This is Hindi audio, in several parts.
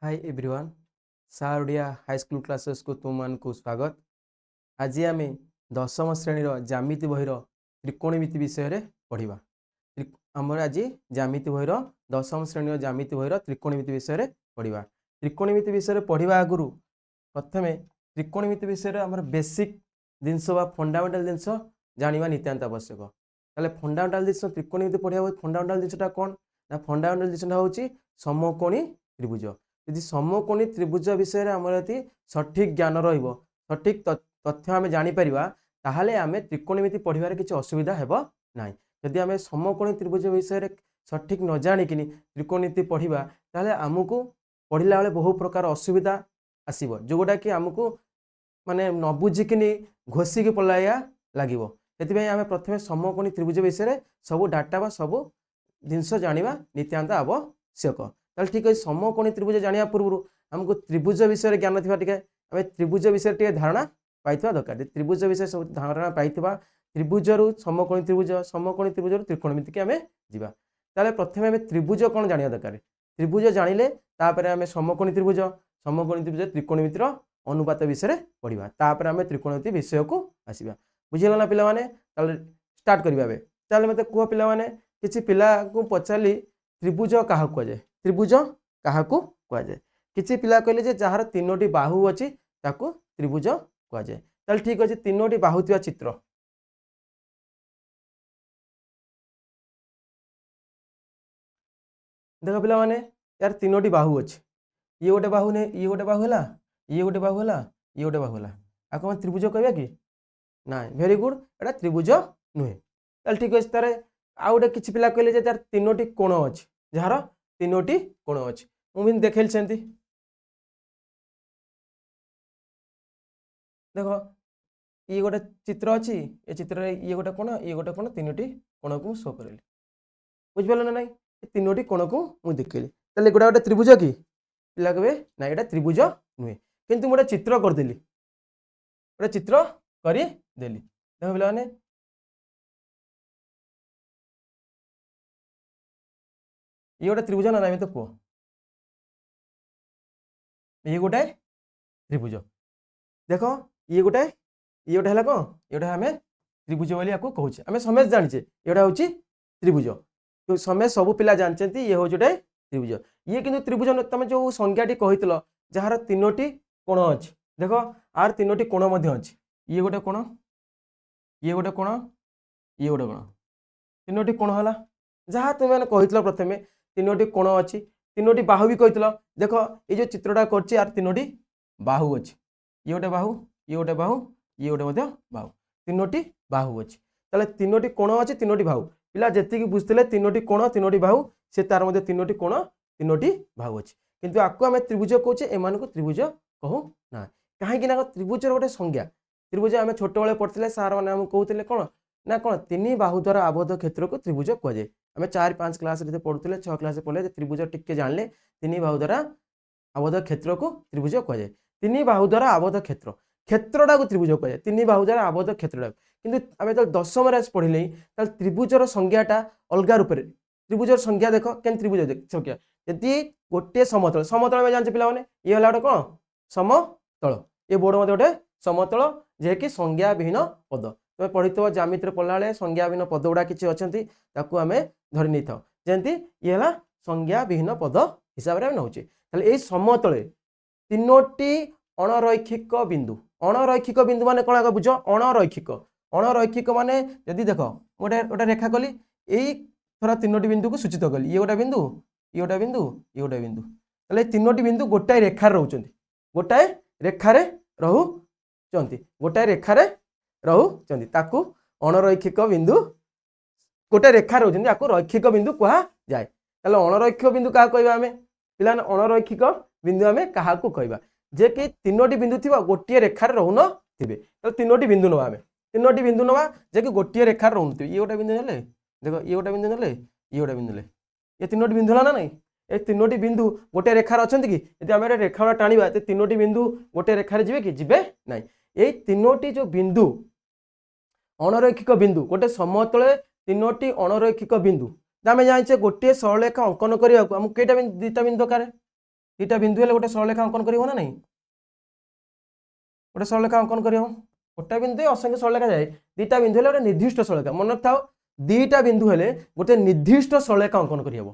हाय everyone Sarodia high school classes को तुम मान को स्वागत। आज आम दशम श्रेणीर ज्यामिति बहिर त्रिकोणमिति विषय रे पढ़िबा। आमर आज ज्यामिति बहिर दशम श्रेणीर ज्यामिति बहिर त्रिकोणमिति विषय रे पढ़िबा। त्रिकोणमिति विषय रे पढ़िबा आगुरु प्रथमे त्रिकोणमिति विषय रे आमर बेसिक जिनस बा फंडामेंटल जिनस जानिबा नित्यांत आवश्यक। ताले फंडामेंटल जिनस त्रिकोणमिति पढ़िबा फंडामेंटल जिनसटा कोन ना फंडामेंटल जिनसटा होची समकोणी त्रिभुज। यदि समकोणी त्रिभुज विषय में आम यदि सठिक ज्ञान रठिक तथ्य आम जापर ताहले आम त्रिकोणमिति पढ़ार किसी असुविधा हेब ना। जदि आम समकोणी त्रिभुज विषय में सठिक न जाणिक त्रिकोणमिति पढ़ा ताहले आमको पढ़ला बेले बहु प्रकार असुविधा आसब जोटा कि आमको माने न बुझिकी घोषिकी पढ़ाया लगे। आम प्रथम समकोणी त्रिभुज विषय में सब डाटा बा सब जिनस जाना नित्यांत आवश्यक। ताल ठीक है समकोणी त्रिभुज जाना पूर्व आमको त्रिभुज विषय ज्ञान थी टे आम त्रिभुज विषय टे धारणा पाई दरकार। त्रिभुज विषय सब धारणा पाई त्रिभुज रु समकोणी त्रिभुज रु त्रिकोणमिति की आम जा। ताले प्रथम आम त्रिभुज कौन जाना दरकार। त्रिभुज जानिले तापर आम समकोणी त्रिभुज त्रिकोणमितिर अनुपात विषय पढ़ा तापर आम त्रिकोणमिति विषय को आसवा। बुझीगला ना पिला माने। स्टार्ट करिबा बे ताले मते कुह पिला माने किछि पिला को पचाली त्रिभुज काहा को जाय त्रिभुज काहा को कह जाए। किछि पिला कहले जे जहार तीनोटी बाहु अछि ताको त्रिभुज कह जाए। ताल ठीक अछि तीनोटी बाहु थिया चित्र देख पिला माने यार तीनोटी बाहु अछि। ये गोटे बाहु ने ये गोटे बाहु हला ये गोटे बाहु हला ये गोटे बाहु हला आको हम त्रिभुज कहबा कि ना। वेरी गुड एटा त्रिभुज नुहे। ताल ठीक अछि तारे आ गोटे किछि पिला कहले जे तार तीनोटी कोण अछि जहार तीनोटी कोण अछि मुझे देखेल सेंती देखो ये गोटे चित्र अच्छी ये चित्र ये गोटे कोण तीनोटी कोण को शो करेली बुझिपाल ना नाई। तीनोटी कोण को मुझे देखली ताले गोटा गोटे त्रिभुज कि पिला कहे ना ये त्रिभुज नुहे किंतु गोटे चित्र करदेली गोटे चित्र करदेली देखो पिला माने ये गोटे त्रिभुज ना नाई तो कह ये गोटे त्रिभुज देख ये गोटे है कौन ये आम त्रिभुज बोली आपको कहूँ आम समस्त जाचे ये हूँ त्रिभुज तो समस्त सब पिला जानते ये हूँ गोटे त्रिभुज। ये कि त्रिभुज तुम जो संज्ञाटी कही जार तीनोटी कोण अच्छी देख आर तीनोटी कोण अच्छी ये गोटे कोण ये गोटे कोण ये गोटे कोण तीनोटी कोण है जहाँ तुम्हें कही प्रथम तीनोटी कोण अच्छी तीनोटी बाहु भी कही देख ये जो चित्रटा कर तीनोटी बाहु अच्छी ये गोटे बाहु ये गोटे बाहु ये गोटे बाहु तीनोटी बाहु अच्छी ताले तीनोटी कोण अच्छी तीनोटी बाहु पिला जेतिकी बुझते तीनोटी कोण तीनोटी बाहु से तार मध्य तीनोटी कोण तीनोटी बाहु अच्छी किंतु आपको आम त्रिभुज कहे एम को त्रिभुज कहू ना कहीं त्रिभुज गोटे संज्ञा त्रिभुज आम छोट बेले पढ़ते सार मैंने आमको कहते कौन ना कौन तीन बाहु द्वारा आबद्ध क्षेत्र को त्रिभुज कहुए। आम 4-5 क्लास पढ़ुले 6 क्लास पढ़े त्रिभुज टिके जानले तीन बाहु द्वारा आबद्ध क्षेत्र को त्रिभुज कहुए। तीन बाहु द्वारा आबद्ध क्षेत्रटा को त्रिभुज कहुए तीन बाहु द्वारा आबद्ध क्षेत्रटा किंतु आम जो दशम पढ़िले त्रिभुजर संज्ञाटा अलग रूप में त्रिभुजर संज्ञा देख के त्रिभुज संज्ञा यदि गोटे समतल समतल में जानते पे ये है गोटे कौन समतल ये बोर्ड मत गोटे समतल जे कि संज्ञा विहीन पद तुम पढ़ी ज्यामिति पढ़ला बेले संज्ञा विहीन पद गुड़ा किसी अच्छा आम धरी नहीं था जमी ये है संज्ञा विहीन पद हिसाब से नौचे। ये समतल तीनोटी अणरैखिक बिंदु अणरैखिक बिंदु मान कौन बुझ अणरैखिक माने यदि देख गोटे गोटे रेखा कली यही थोड़ा तीनोटी बिंदु को सूचित कली ये गोटे बिंदु ये गोटे बिंदु ये गोटे बिंदु ताले तीनोटी बिंदु गोटाए रेखार रोचंती गोटाए रेखारे रोचंती गोटाए रेखारे रोचंती ताकू अणरैखिक बिंदु गोटे रेखा रोचंती ताकू रैखिक बिंदु कहा जाए। ताले अणरैखिक बिंदु क्या कहबा आमे पिला अणरैखिक बिंदु आमे कहा को कहबा जे कि तीनोटी बिंदु थी गोटे रेखार रोहन थे तीनोटी बिंदु नवा आम तीनोटी बिंदु नवा जे कि गोटे रेखार रोहन थे ये गोटे बिंदु ने देख ये गोटे बिंदु ने ये गोटे बिंदु ले ये तीनोटी बिंदु ना नहीं ये तीनोटी बिंदु गोटे रेखार अच्छा कि यदि आम रेखा टाणा तो तीनोटी बिंदु गोटे रेखार जी कि जी ना ये तीनोटी जो बिंदु अणरैखिक बिंदु गोटे समतल तीनोटी अणरैखिक बिंदु आम जाने गोटे सरलरेखा अंकन करने को कईटा 2टा बिंदु दरकार दुईटा बिंदु हेले गोटे सरलरेखा अंकन करियो ना नहीं गोटे सरलरेखा अंकन करियो गोटे बिंदु असंख्य सरलरेखा जाए दुईटा बिंदु हेले गोटे निर्दिष्ट सरलरेखा मन रखिथाओ दुईटा बिंदु हेले गोटे निर्दिष्ट सरलरेखा अंकन करियो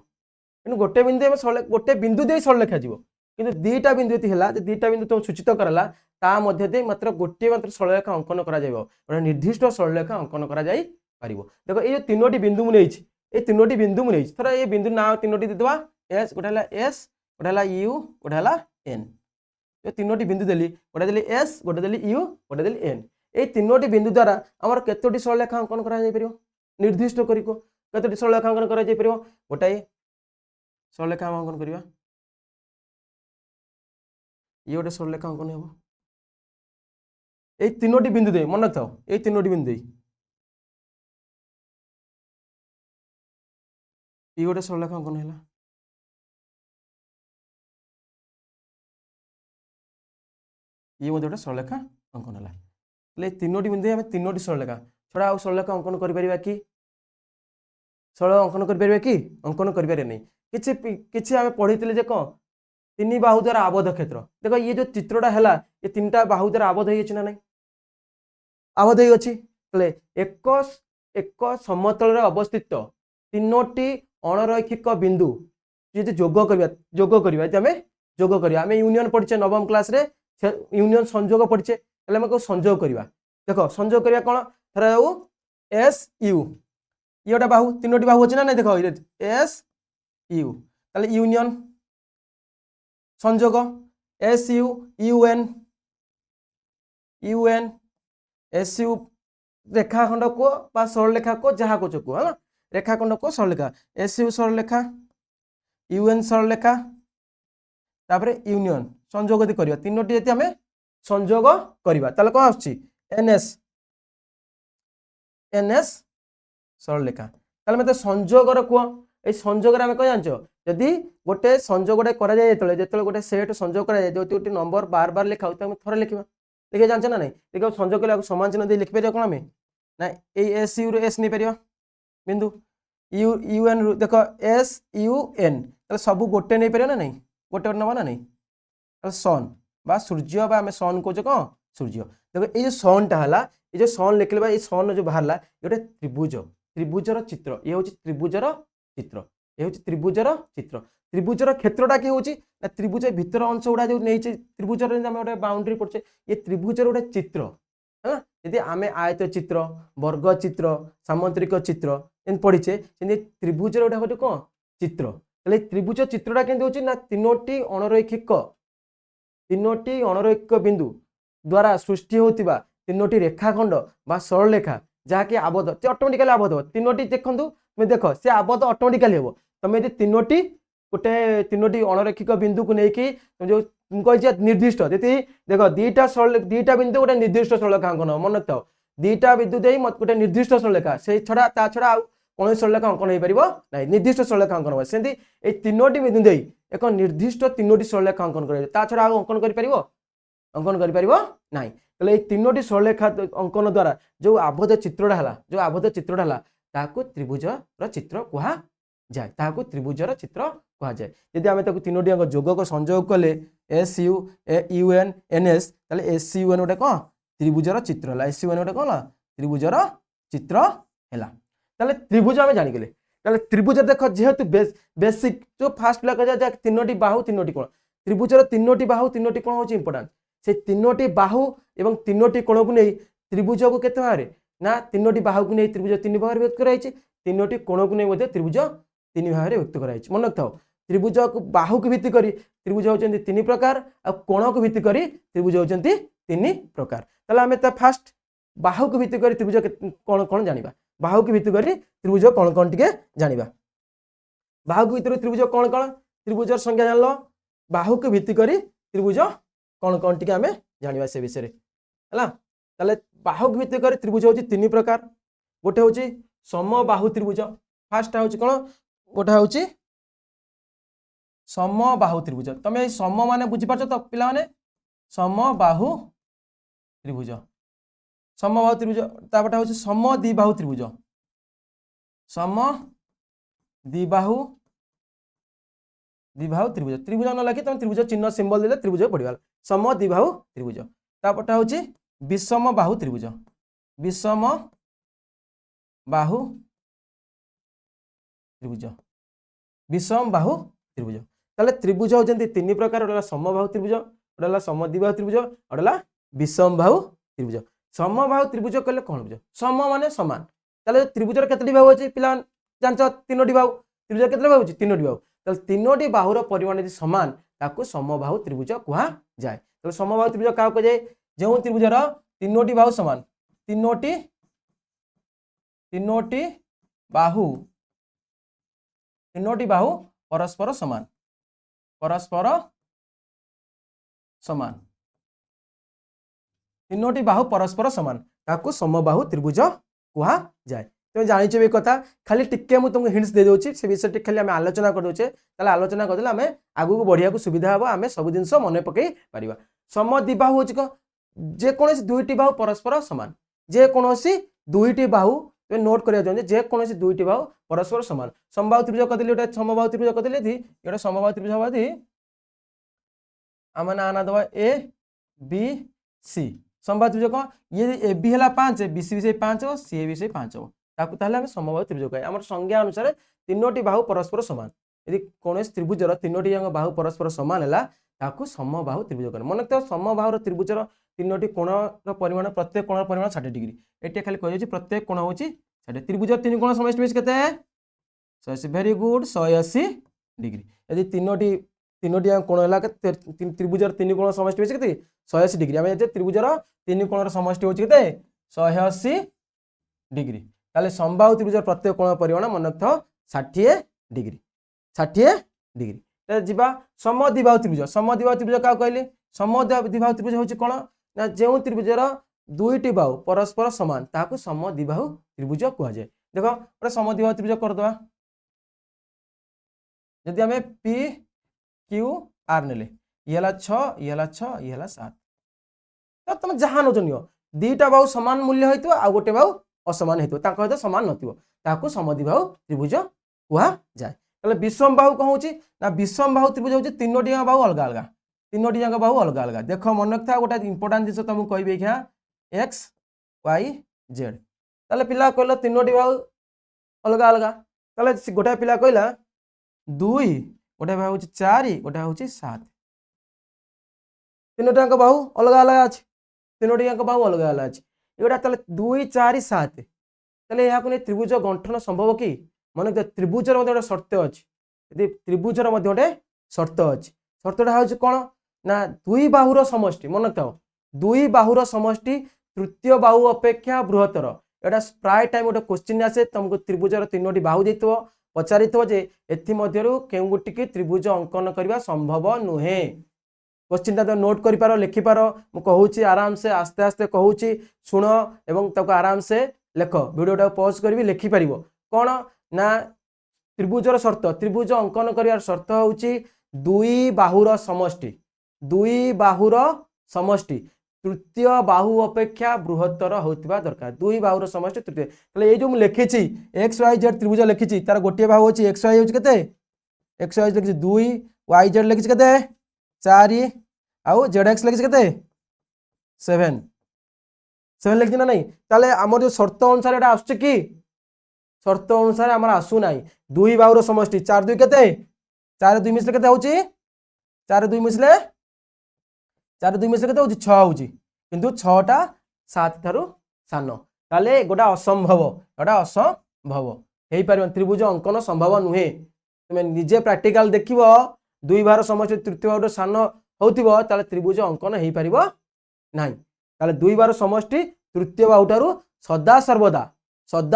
कि गोटे बिंदु गोटे बिंदु दे सरलरेखा जीव कि दुईटा बिंदु ये है दुईटा बिंदु तुम सूचित कराला ता मध्य दे मात्र गोटे मात्र सरलरेखा अंकन करा जाइबो गोटे निर्दिष्ट सरलरेखा अंकन करा जाई पारिबो देखो ये तीनोटी बिंदु मु नेइछि ए तीनोटी बिंदु मु नेइछि थोड़ा ये बिंदु ना तीनोटी देदवा एस गोटे हला एस गोटे हला यू गोटे हला एन ये तीनोटी बिंदु देली गोटे देली एस गोटे देली यू गोटे देली एन ए तीनोटी बिंदु द्वारा हमर केतोटी सरलरेखा अंकन करा जाई परिबो निर्दिष्ट करिको केतोटी सरलरेखा अंकन करा जाई परिबो गोटे सरलरेखा अंकन करिवा ये गोटे सरलरेखा अंकन हेबो ए तीनोटी बिंदु दे मन रखो ए तीनोटी बिंदु दे ये गोटे सरलरेखा अंकन हैला ये गोटे सरलरेखा अंकन हैला ले तीनोटी बिंदु हम तीनोटी सरलरेखा छड़ा आ सरलरेखा अंकन कर परिबा कि सरल अंकन कर परिबा कि अंकन कर परिबा नहीं किछि किछि हम पढितले जे को तीन बाहु द्वारा आबद्ध क्षेत्र देखो ये जो चित्रटा हैला ये तीनटा बाहु द्वारा आबद्ध होई अछि ना नहीं आबद्ध होई अछि तले एक समतल रे अवस्थित तीनोटी अणरैखिक बिंदु यदि जोग करबा हमें जोग करबा हमें यूनियन पढ़िचे नवम क्लास रे यूनियन संयोग पढ़िचे तले हम को संयोग करबा देखो संयोग करबा कोन थरा जाऊ एस यू ये गोटे बाहु तीनोटी बाहु अछि ना नहीं देखो एस यू तले यूनियन संयोग S U U N S U रेखाखंड को बा सरलरेखा को जहाँ को चुको है रेखाखंड को सरलरेखा एस यू सरलरेखा यूएन सरलरेखा तापरे यूनियन संयोग यदि करबा तीनोटी यदि हमें संयोग करबा ताले कोन आछि एनएस सरलरेखा ताले मते संयोग रो को ए संयोग रे हमें कोन जानछो यदि गोटे संयोग गोटे करा जाय जेतले गोटे सेट संयोग करा जाय जोटी नंबर बार बार लिखा होता हम थोड़ा लिखबा लिखे जानछ ना नहीं देखो संयोग कले समान चिन्ह दे लिख परिया कोन हमें ना ए एस यू रो एस नहीं परिया बिंदु यू यू एन देखो एस यू एन तले सब गोटे नहीं परिया ना नहीं गोटे नबा ना नहीं तले सन बा सूर्य बा हमें सन को को सूर्य देखो ए जो सन टा हला ए जो सन लिखले बा ए सन जो बाहरला गोटे त्रिभुजर चित्र ये होची त्रिभुजर चित्र ये होची त्रिभुजर चित्र त्रिभुजर क्षेत्रटा कि होची ना त्रिभुज भीतर अंश गुडा जो नहीं त्रिभुजर गोटे बाउंड्री पड़े ये त्रिभुजर गोटे चित्र है यदि आम आयत चित्र वर्ग चित्र सामुद्रिक चित्र पढ़ीचे त्रिभुजर गोटे गोटे कौन चित्र त्रिभुज चित्रटा केमती होची ना तीनोटी अणरैखिक बिंदु द्वारा सृष्टि होतिबा तीनोटी रेखाखंड बा सरलरेखा जहाँकि आबद्ध से ऑटोमेटिकली आबद्ध हो तीनोटी देखु तुम देख से आबद्ध ऑटोमेटिकली हो तुम यदि तीनोटी गोटे तीनोटी अणरैखिक बिंदु को लेकिन जो कही निर्दिष्ट यदि देख दुईटा बिंदु गोटे निर्दिष्ट सरलरेखा अंकन मन रखो दुईटा बिंदु दे गोटे निर्दिष्ट सरलरेखा से छड़ा ता छड़ा कौन सरलरेखा अंकन हो पार ना निर्दिष्ट सरलरेखा अंकन हो सेमती ये तीनोटी बिंदु दे एक निर्दिष्ट तीनोटी सरलरेखा अंकन कर छड़ा अंकन कर ना तो तीनोटी सरलरेखा अंकन द्वारा जो आबद्ध चित्रटा है ताकू त्रिभुजर चित्र कहा जाए ताकू त्रिभुजर चित्र कहा जाए यदि आम तीनोटी जोग को संयोग कले S U U N N S ताले एस यू एन गोटे कौन त्रिभुजर चित्र है एस यू एन गोटे कौन त्रिभुजर चित्र है ताले त्रिभुज आम जानिगले ताले त्रिभुज देख जेहेतु बेसिक जो फास्ट लगा तीनोटी बाहु तीनोटी कोण त्रिभुजर तीनोटी बाहु तीनोटी कोण होची इंपोर्टेंट से तीनोटी बाहु एवं तीनोटी कोण को नहीं त्रिभुज को केते भाग ना तीनोटी बाहु को नहीं त्रिभुज तीन भाग व्यक्त कराई तीनोटी कोण को नहीं त्रिभुज तीन भाग व्यक्त कराई मन रखो त्रिभुज को बाहु को भित्ति करी त्रिभुज होचंती तीन प्रकार आ कोण को भित्ति करी त्रिभुज होचंती तीन प्रकार ताले हमें फास्ट बाहु को भित्ति करी त्रिभुज कोण कोण जानिबा बाहु को भित्ति करी त्रिभुज कोण कोण टिके जानिबा बाहु को भित्ति त्रिभुज कोण कोण त्रिभुजर संख्या जानलो बाहु को भित्ति करी त्रिभुज कोण कोण टिके हमें जानिबा से विषय रे हला ताले बाहु को भित्ति करी त्रिभुज होची तीन प्रकार गोटे होची समबाहु त्रिभुज फास्ट होची कोण गोटे होची समबाहु त्रिभुज तमे सम माने बुझी पारछ तो पिला माने समबाहु त्रिभुज समबाहु त्रिभुज तापटा होची समद्विबाहु त्रिभुज समद्विबाहु द्विबाहु त्रिभुज त्रिभुज न लिखि तुम त्रिभुज चिन्ह सिंबल देले त्रिभुज पड़गला सम द्विबाहु त्रिभुज तापटा हूँ विषम बाहु त्रिभुज विषम बाहु त्रिभुज विषम बाहु त्रिभुज ताले त्रिभुज होती तीन प्रकार गोटे समबाहु त्रिभुज गोटे समद्विबाहु त्रिभुज गोटे विषम बाहु त्रिभुज समबाहु त्रिभुज कहले कौन बुझ सम माने समान ताले त्रिभुजर केतोटी बाहु अछि पिला जानछ तीनोटी बाहु त्रिभुज केतोटी बाहु अछि तीनोटी बाहु ताले तीनोटी बाहुर परिमाण यदि समान ताकू समबाहु त्रिभुज कुहा जाय ताले समबाहु त्रिभुज का कह जाय जो त्रिभुजर तीनोटी बाहु समान तीनोटी तीनोटी बाहु परस्पर समान तीनोटी बाहु परस्पर समान ताकू समबाहु त्रिभुज कुहा जाए तुम जानिछ ए कथा खाली टिके मु तुमको हिंट्स दे दोछि से विषय खाली आम आलोचना कर दोछे ताले आलोचना करदेले आमे आगु को बढ़िया को सुविधा हबो आमे सब जिंस मने पकई परिबा समद्विबाहु होछि को जे कोनोसी दुईटी बाहु परस्पर समान जे कोनोसी दुईटी बाहु तो नोट करिया चाहते जे कोनोसी दुईटी बाहु परस्पर समान समबाहु त्रिभुज कदिले ओटा समबाहु त्रिभुज कदिले थी एटा समबाहु त्रिभुज हवा थी आमना आना दवा ए बी सी समबाहु त्रिभुज को ये ए बी हला 5 बी सी भी 5 हो सी भी 5 हो ताकू ताले हम समबाहु त्रिभुज कहे हमर संज्ञा अनुसार तीनोटी बाहु परस्पर समान यदि कोनोसी त्रिभुजर तीनोटी अंग बाहु परस्पर समान हला ताकू समबाहु त्रिभुज कहे मन तो समबाहुर त्रिभुजर तीनोटी कोणर परिमाण प्रत्येक कोणर परिमाण 60 डिग्री एटे खाली कह प्रत्येक कोण होची 60 त्रिभुज तीन कोण समष्टि बेस केते 180 वेरी गुड 180 डिग्री यदि तीनोटी कोण हला त्रिभुजर तीन कोण समष्टि बेस केते 180 डिग्री आमे त्रिभुजर तीन कोणर समष्टि होची केते 180 डिग्री ताले समबाहु त्रिभुजर प्रत्येक कोण परिमाण मनथ 60 डिग्री 60 डिग्री त जिबा समद्विबाहु त्रिभुज का कहली समद्विबाहु त्रिभुज होची कोन ना जेउ त्रिभुजर दुईटी बाहु परस्पर समान ताकू समद्विबाहु त्रिभुज कह जाए देखो गोटे समद्विबाहु त्रिभुज कर दवा यदि हमें पी क्यू आर नेले ये हला 6 ये हला 6 ये हला 7 तो तुम जहां न जनियो दीटा बाहु समान मूल्य होइतो आ गोटे बाहु असमान हेतु ताको हेतु समान नथिबो ताकू समद्विबाहु त्रिभुज कह जाए ताले विषम बाहु कौन होची ना विषम बाहु त्रिभुज होची तीनोटी बाहु अलग अलग तीनोटी जाक बाहु अलग अलग देख मन था गोटे इंपोर्टाट जिन तुमको कहबी क्या एक्स वाई जेड ताले पिला कहला तीनोटी बाहु अलग अलग ताले गोटे पिला कहला 2 गोटे बाहु 4 गोटे हूँ 7 तीनोटी जाक बाहु अलग अलग अच्छे तीनोटी जाक बाहु अलग अलग अच्छे एगुड़ा ताले 2 4 7 ताले यहाँ को त्रिभुज गंठन संभव कि मन त्रिभुजर गोटे शर्त अच्छी यदि त्रिभुजर गोटे शर्त अच्छी शर्तटा हूँ कौन ना दुई बाहुर समष्टि मन था दुई बाहुर समष्टि तृतीय बाहु अपेक्षा बृहत्तर एटा प्राय टाइम गोटे क्वेश्चन आसे तुमको त्रिभुजर तीनोटी बाहु देइतो पचारि जे एथि मध्यरु केउ गोटी त्रिभुज अंकन करबा संभव नुहे क्वेश्चन ता नोट करि पारो लिखि पारो मु कहूची आराम से आस्ते आस्ते कहूची सुन एवं ताको आराम से लेख वीडियोटा पॉज करबी लिखि पारिबो कोन ना त्रिभुजर शर्त त्रिभुज अंकन करियार शर्त होउची दुई बाहुर समष्टि तृतीय बाहु अपेक्षा बृहत्तर होतिबा दरकार दुई बाहुर समष्टि तृतीय तले ए जो मु लिखिछि एक्स वाई जेड त्रिभुज लिखिछि तार गोटे बाहु होछि एक्स वाई होछि केते एक्स वाई लिखिछि 2 वाई जेड लिखिछि केते 4 आउ जेड एक्स लिखिछि केते 7 लिखिछि ना नहीं ताले हमर जो शर्त अनुसार एटा आछे कि शर्त अनुसार हमर आसु नाही दुई बाहुर समष्टि 4 2 केते 4 2 मिसले केते होछि 4 2 मिसले 6 होची किंतु 6टा 7 थारु सान ताले गोटा असंभव हे पार त्रिभुज अंकन संभव नुहे तुम निजे प्रैक्टिकल देखिबो दुई बार समष्टि तृतीय बाहुर सान होतिबो ताले त्रिभुज अंकन हे पारिबो नाही ताले दुई बार समष्टि तृतीय बाहुठारु सदा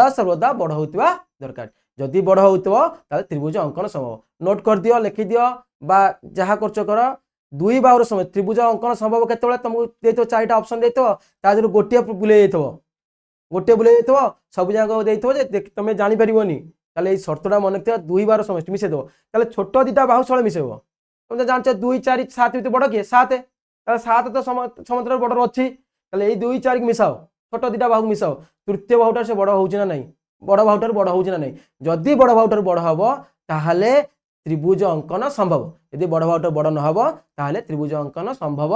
सर्वदा बड़ होतिबा दरकार जदि बड़ होतिबो ताले त्रिभुज अंकन संभव नोट कर दियो लिखि दियो बा जहा करछ कर दुई बाहुर समय त्रिभुज अंकन संभव केते तुमको देतो 4टा ऑप्शन देतो तादर गोटे बुले देतो सब जाक देतो जे तुम जानि परिबोनी ताले ए शर्तटा मन रखियो दुई बार समष्टि मिसे दो ताले छोट दिटा बाहु सळे मिसेबो तुम जानछ 2 4 7 बिते बड़ के 7 ताले 7 तो समंतर बड़ अछि ताले ए 2 4 के मिसाओ छोट दिटा बाहु मिसाओ तृतीय बाहुटा से बड़ होउछि ना नहीं बड़ बाहुटार बड़ होउछि ना नहीं जदि बड़ बाहुटार बड़ हबो ताहाले त्रिभुज अंकन संभव यदि बड़ बाहुटा बड़ न हो ताहले त्रिभुज अंकन संभव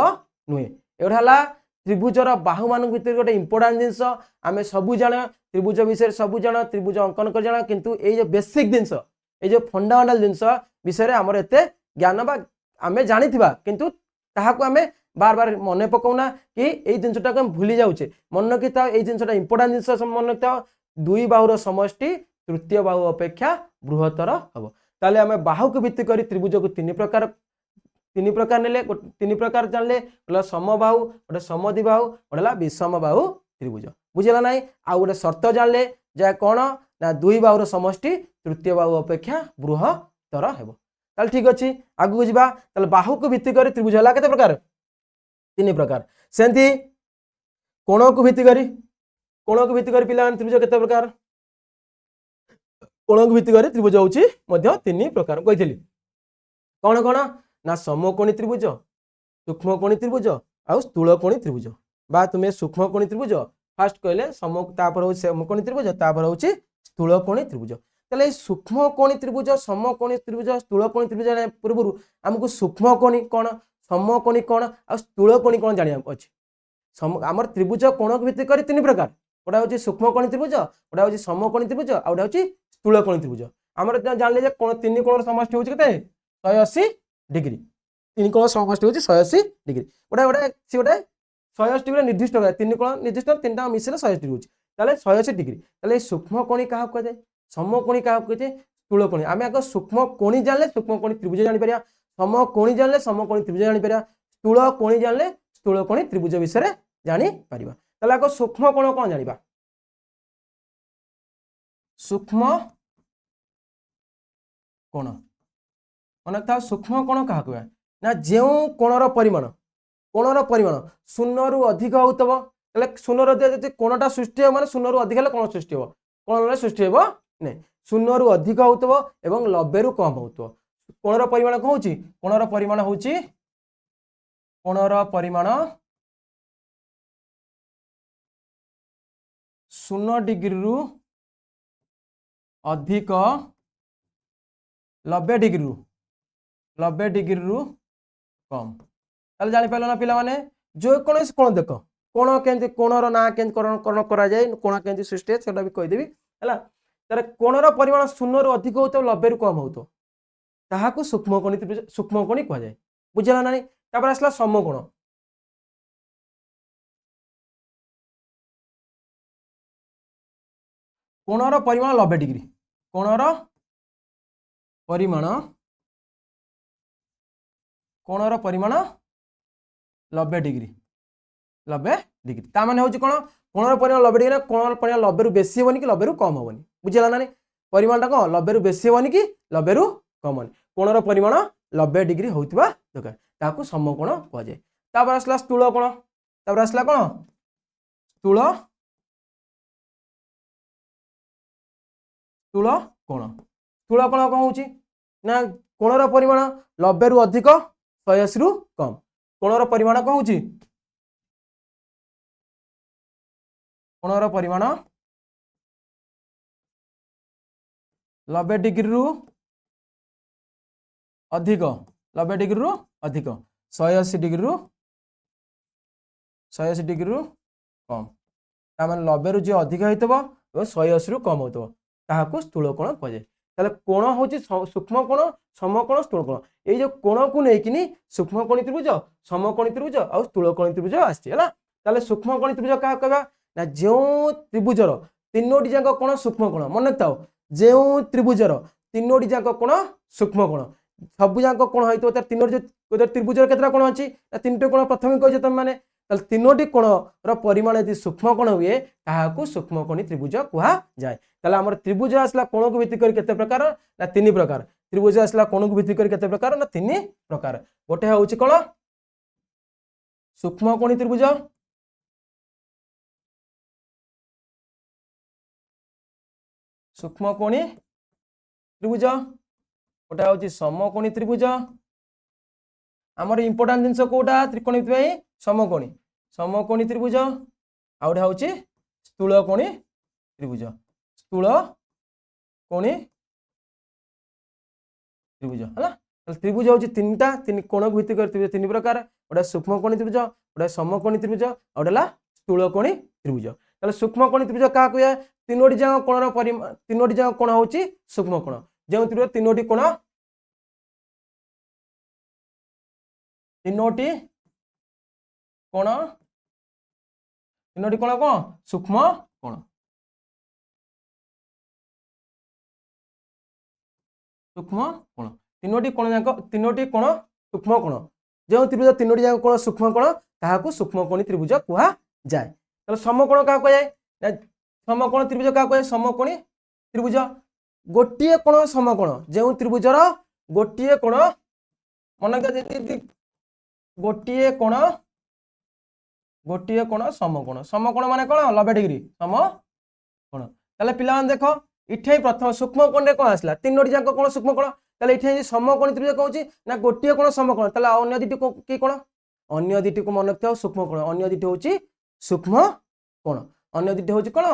नुहे एटा त्रिभुजर बाहु मान भर गोटे इंपोर्टाट जिनस आम सबू जान त्रिभुज विषय सबू जान त्रिभुज अंकन कर जान किंतु ये जो बेसिक जिनस ये जो फंडामेंटाल जिनस विषय आमर एत ज्ञान बा आम जानी किंतु ताहाको आम बार बार मन पकाउना कि ये जिनटा को भूली जाऊे मन रखी था जिनटा इंपोर्टाट जिनस मन रखी था दुई बाहुर समष्टि तृतीय बाहु अपेक्षा बृहत्तर हम ताले आम बाहु को भित्ति कर त्रिभुज को तीन प्रकार नेले तीन प्रकार जानले गोटे समबाहु गोटे समद्विबाहु गोटे विषम बाहु त्रिभुज बुझेगा ना आ गोटे शर्त जानले जहाँ कौन ना दुई बाहुर समष्टि तृतीय बाहु अपेक्षा बृहत्तर हम ताले ठीक अच्छे आगू जावा ताले बाहु को भित्ति कर त्रिभुज है केते प्रकार तीन प्रकार सेमती कोण को भित्ति कर पिला त्रिभुज केते प्रकार कोण को भित्ति कर त्रिभुज होची मध्य तीन प्रकार कही कौन कौन ना समकोणी त्रिभुज सूक्ष्मकोणी त्रिभुज आउ स्थूलकोणी त्रिभुज बा तुम्हें सूक्ष्मकोणी त्रिभुज फास्ट कहले समकोणी त्रिभुज तापर होची स्थूलकोणी त्रिभुज ताले सूक्ष्मकोणी त्रिभुज समकोणी त्रिभुज स्थूलकोणी त्रिभुज पूर्व आमको सूक्ष्मकोणी कौन समकोणी कौन आ स्थूलकोणी कौन जानिया अछि आमर त्रिभुज कोण को भित्ति कर तीन प्रकार गोटा होची सूक्ष्मकोणी त्रिभुज गोटा होची समकोणी त्रिभुज आ गोटा होची स्थूलकोणी त्रिभुज आमर जानले जे कोण तीन कोण समष्टि होची केते 180 डिग्री तीन कोण समष्टि होची 180 डिग्री गोटा गोटा सी गोटा 180 डिग्री निर्दिष्ट है तीन कोण निर्दिष्ट तीनटा मिसले 180 डिग्री होची ताले 180 डिग्री ताले सूक्ष्मकोणी काहा को जाय समकोणी काहा को जाय स्थूलकोणी आमे आको सूक्ष्मकोणी जानले सूक्ष्मकोणी त्रिभुज जानि परिया समकोणी जानले समकोणी त्रिभुज जानि परिया स्थूलकोणी जानले स्थूलकोणी त्रिभुज विषय जानि परिबा ताले आको सूक्ष्म कोण कोन जानिबा सूक्ष्म कोण मन था सूक्ष्म कोण कहा कहबा ना जेउ कोणर परिमाण शून्य रु अधिक होतबो तले शून्य रु जति कोणटा सृष्टि हो माने शून्य रु अधिक ले कोण सृष्टि हो कोण सृष्टि हो नै शून्य रु अधिक होतबो एवं 90 रु कम होतबो कोणर परिमाण कोन होची कोणर परिमाण होची कोणर परिमाण 0 डिग्री रु अधिक 90 डिग्री रु कम ताले जानि पाइलो ना पिला माने जो कोन कोन देख कोण केंति कोणर ना केंति करण करा जाय कोण केंति सृष्टि सेटा भी कहि देबी हला तारे कोणर परिमाण 0 रु अधिक होतो 90 रु कम होतो ताहाकू सूक्ष्मकोणी कह जाय बुझला ना तापर आसला समकोण कोणर परिमाण 90 डिग्री कोणर परिमाण 90 डिग्री ता माने होची कोन कोणर परिमाण 90 डिग्री कोणर परिमाण 90 रु बेसी होबनी कि 90 रु कम होबनी बुझला ना परिमाणटा कोन 90 रु बेसी होबनी कि 90 रु कम होबनी कोणर परिमाण 90 डिग्री होतिबा दरकार ताकू समकोण कह जाय तापर आसला स्थूलकोण तापर आसला कोन स्थूलकोण कौन होची ना कोणर परिमाण 90 रु अधिक 180 रु कम कोणर परिमाण कौन होची कोणर परिमाण 90 डिग्री रु अधिक 90 डिग्री रु अधिक 180 डिग्री रु कम ता माने 90 रु जे अधिक होइतबो 180 रु कम होइतबो ताहाकू स्थूलकोण कह जाय ताले कोण होची सूक्ष्म कोण समकोण स्थूलकोण ए जो कोण को नेकिनी सूक्ष्मकोणी त्रिभुज समकोणी त्रिभुज और स्थूलकोणी त्रिभुज आछि हला ताले सूक्ष्मकोणी त्रिभुज का कहबा ना जो त्रिभुजर तीनोटी जाक कोण सूक्ष्मकोण मन रखताओ जो त्रिभुजर तीनोटी जाक कोण सूक्ष्मकोण सब जाक कोण होइतो त तीनोटी जो त्रिभुजर केतरा कोण अछि तीनटे कोण प्रथम कहि तुम माने ताले तीनोटी कोणर परिमाण यदि सूक्ष्मकोण हुए ताहाकू सूक्ष्मकोणी त्रिभुज कहा जाय ताले हमर त्रिभुज आसला कोण को भित्ति कर केते प्रकार ना तीन प्रकार त्रिभुज आसला कोण को भित्ति कर केते प्रकार ना तीन प्रकार गोटे होउची कोन सूक्ष्मकोणी त्रिभुज गोटे होउची समकोणी त्रिभुज हमर इंपोर्टेंट जिंस कोटा त्रिकोणमिति भाई समकोणी त्रिभुज आ गोटे होउची स्थूलकोणी त्रिभुज त्रिभुज है त्रिभुज हूँ तीनटा तीन कोण भित्तिक त्रिभुज तीन प्रकार गोटे सूक्ष्मकोणी त्रिभुज गोटे समकोणी त्रिभुज और गोटे स्थूलकोणी त्रिभुज ताले सूक्ष्मकोणी त्रिभुज क्या कहे तीनोटी जाक कोणर परिमाण तीनोटी जाक कोण हूँ सूक्ष्मकोण जो तीनोटी कोण तीनोटी कोण कौन सूक्ष्म कोण सूक्ष्म कोण तीनोटी कोण जाक तीनोटी कोण सूक्ष्म कोण जो त्रिभुज तीनोटी जाक कोण सूक्ष्म कोण ताहाकू सूक्ष्मकोणी त्रिभुज कुहा जाए तो समकोण क्या कहे समकोण त्रिभुज क्या कहे समकोणी त्रिभुज गोटे कोण समकोण जो त्रिभुजर गोटे कोण मन गोटे कोण समकोण माने कौन 90 डिग्री समकोण ताले पिला देख इठे प्रथम सूक्ष्मकोण रे कौन आसला तीनोटी जाक कोण सूक्ष्मकोण ताले इठे समकोणी त्रिभुज कहूची ना गोटे कोण समकोण ताले अन्य दुटी की कोण अन्य दुटी को मन रखियो सूक्ष्मकोण अन्य दुटी होची सूक्ष्मकोण अन्य दुटी होची कोण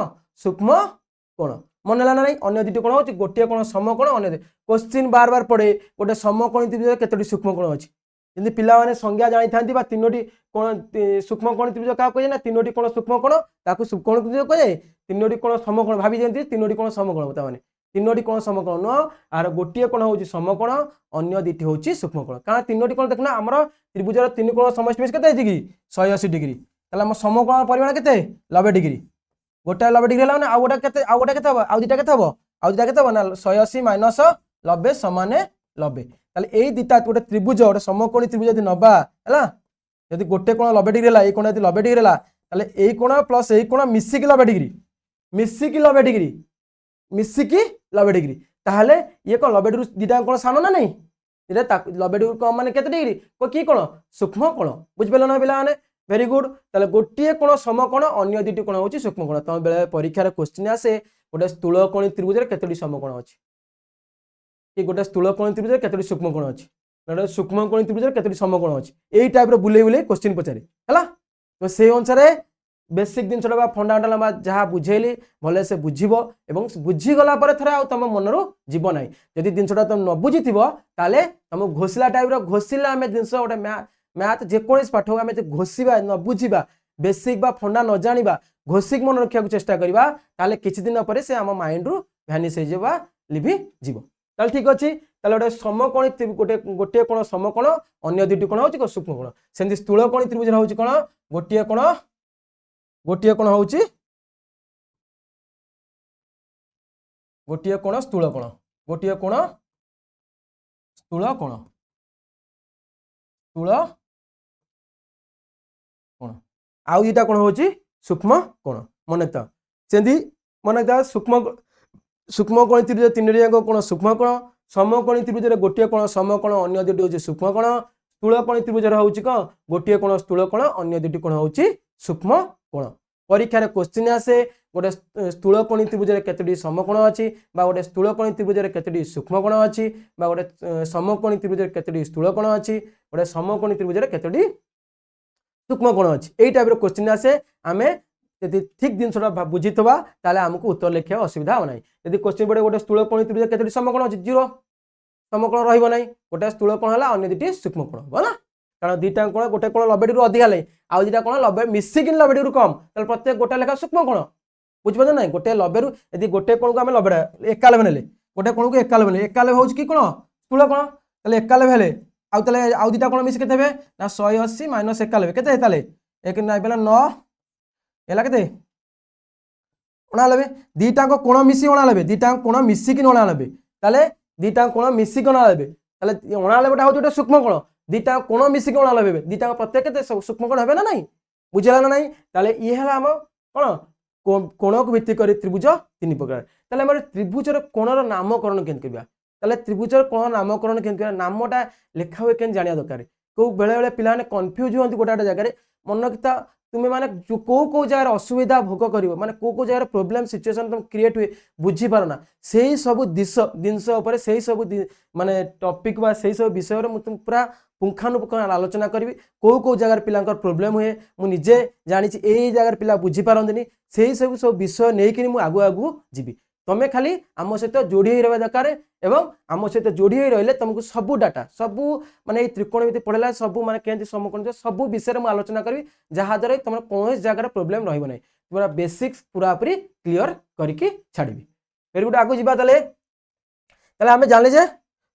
सूक्ष्मकोण मन लाना नहीं अन्य दुटी कोण होची गोटे कोण समकोण अन्य क्वेश्चन बार बार पड़े गोटे समकोणी त्रिभुज केतोटी सूक्ष्मकोण अछि जदि पिला माने संज्ञा जानि थांती बा तीनोटी कोण सूक्ष्मकोण त्रिभुज का कहे ना तीनोटी कोण सूक्ष्मकोण ताकू सूक्ष्मकोण त्रिभुज कहे तीनोटी कोण समकोण भाबी जेंती तीनोटी कोण समकोण बता माने तीनोटी कोण समकोण न आर गोटे कोण होची समकोण अन्य दुटी होची सूक्ष्मकोण कारण तीनोटी कोण देखना हमर त्रिभुजर तीन कोण समष्टि मिस केते डिग्री 180 डिग्री तला हम समकोण परिमाण केते 90 डिग्री गोटे 90 डिग्री हला ना आ गोटा केते हबो आ दुटा केते हबो ना 180 माइनस 90 समान 90 ताले एई दिता गोटे त्रिभुज गोटे समकोणी त्रिभुज यदि नबा हला यदि गोटे कोण 90 डिग्री हला ए कोण यदि 90 डिग्री हला ताले एई कोण प्लस एई कोण मिसिकी 90 डिग्री मिसिकी 90 डिग्री ताहले ये कोण 90 डिग्री दिटा कोण सानो ना नहीं इरे 90 डिग्री कम माने केते डिग्री को की कोण सूक्ष्म कोण बुझ पेलो ना पिला माने वेरी गुड ताले गोटे कोण समकोण अन्य दुटी कोण होची सूक्ष्म कोण त बेले परीक्षा रे क्वेश्चन आसे गोटे स्थूलकोणी त्रिभुज रे केतोटी समकोण अछि कि गोटे स्थूलकोणी त्रिभुज केतोटी सूक्ष्मकोण अछि गोटे सूक्ष्मकोणी त्रिभुज केतोटी समकोण अछि एई टाइप रो बुले क्वेश्चन पचारे हला तो से अनुसार बेसिक दिन छडा फंडामेंटल बा जहा बुझेली भले से बुझिबो एवं बुझी गला पर थरा तम मनरो जीव नाही यदि दिन छडा तुम न बुझिथिबो ताले तुम घोसला टाइप रो घोसिला हमें दिन गोटे मैथ जे कोनिस पाठ हमें घोसिबा न बुझिबा बेसिक बा फंडा न जानिबा घोसिक मन रखिया को चेष्टा करिबा ताले किछि दिन पर से हम माइंड रु भ्यानिश हो जेबा लिभि जीवो ताले ठीक अछि ताले गोटे समकोणी गोटे कोण समकोण अन्य दुटी कोण होची सूक्ष्मकोण सेंति स्थूलकोणी त्रिभुज होची कोण गोटे कोण होची गोटे कोण स्थूलकोण गोटे कोण स्थूलकोण आउ दुटा कोण होची सूक्ष्मकोण मन था सेंति मन था सूक्ष्मकोणी त्रिभुज तीनोटी जाक कोण सूक्ष्मकोण समकोणी त्रिभुज गोटे कोण समकोण अन्य दुटी होची सूक्ष्मकोण स्थूलकोणी त्रिभुज होची कोण गोटे कोण स्थूलकोण अन्य दुटी कोण होची सूक्ष्मकोण परीक्षा रे क्वेश्चन आसे गोटे स्थूलकोणी त्रिभुज रे केतोटी समकोण अछि बा गोटे स्थूलकोणी त्रिभुज रे केतोटी सूक्ष्मकोण अछि बा गोटे समकोणी त्रिभुज रे केतोटी स्थूलकोण अछि गोटे समकोणी त्रिभुज रे केतोटी सूक्ष्मकोण अछि एई टाइप रो क्वेश्चन आसे आमे यदि ठीक जिनसटा बुझीथबा ताले हमको उत्तर लिखिया असुविधा हो नाही यदि क्वेश्चन पड़े गोटे स्थूलकोणी त्रिभुज केतोटी समकोण अछि 0 समकोण रहइबो नाही गोटे स्थूलकोण हला अन्य दुटी सूक्ष्मकोण हो ना कारण दुटा कोण गोटे कोण 90 डिग्री अधिक हले आ दुटा कोण 90 मिसिक 90 डिग्री कम ताले प्रत्येक गोटे लेखा सूक्ष्मकोण बुझ पदो नाही गोटे 90 रु यदि गोटे कोण को हम 90 91 नेले गोटे कोण को 91 नेले 91 होउछ की कोण स्थूलकोण ताले 91 हेले आ ताले आ दुटा कोण मिस केते हेबे ना 180 माइनस 91 केते ताले 1 नाइ बेला 9 एला केते 89 दुटा को कोण मिसी 89 दुटा कोण मिसी की 89 ताले दुटा कोण मिसी की 89 ताले 89 टा होउछ गोटे सूक्ष्मकोण दुटा कोण मिसी की 89 दुटा प्रत्येक केते सूक्ष्मकोण हेबे ना नाही बुझला ना नाही ताले ई हला हम कोण कोण को भित्ति करी त्रिभुज तीन प्रकार ताले हमर त्रिभुजर कोणर नामकरण केन करबा ताले त्रिभुजर कोण नामकरण केन करबा नामटा लेखा होय केन जानिया दरकार को बेले बेले पिलाने कंफ्यूज होंती गोटा जगह रे मन किता तुम्हें माने को जगह असुविधा भोग करिवो माने को जगह प्रॉब्लम सिचुएशन तुम क्रिएट हुए बुझी पारना सेही सब जिनस ऊपर सेही सब माने टॉपिक बा सेही सब विषय रे तुम पूरा पुंखानुपुंख आलोचना करी को जगह पिलांकर प्रॉब्लम हुए मु निजे जानि छी एई जगह पिला बुझी पारंदिनी सेही सब विषय नै कि मु आगु आगु जीवी तुम्हें खाली आम सहित जोड़ी रहा दरकार एवं आम सहित जोड़ी रही तुमको सबू डाटा सबू माने त्रिकोणमिति पढ़ेला सबू माने केंति समकोण सब विषय में आलोचना करी जहाद्वारा तुम कौन जगह प्रोब्लेम रही ना पूरा बेसिक्स पूरा पूरी क्लीयर करके छाड़ी फिर गोटे आगे जावा आम जाने जे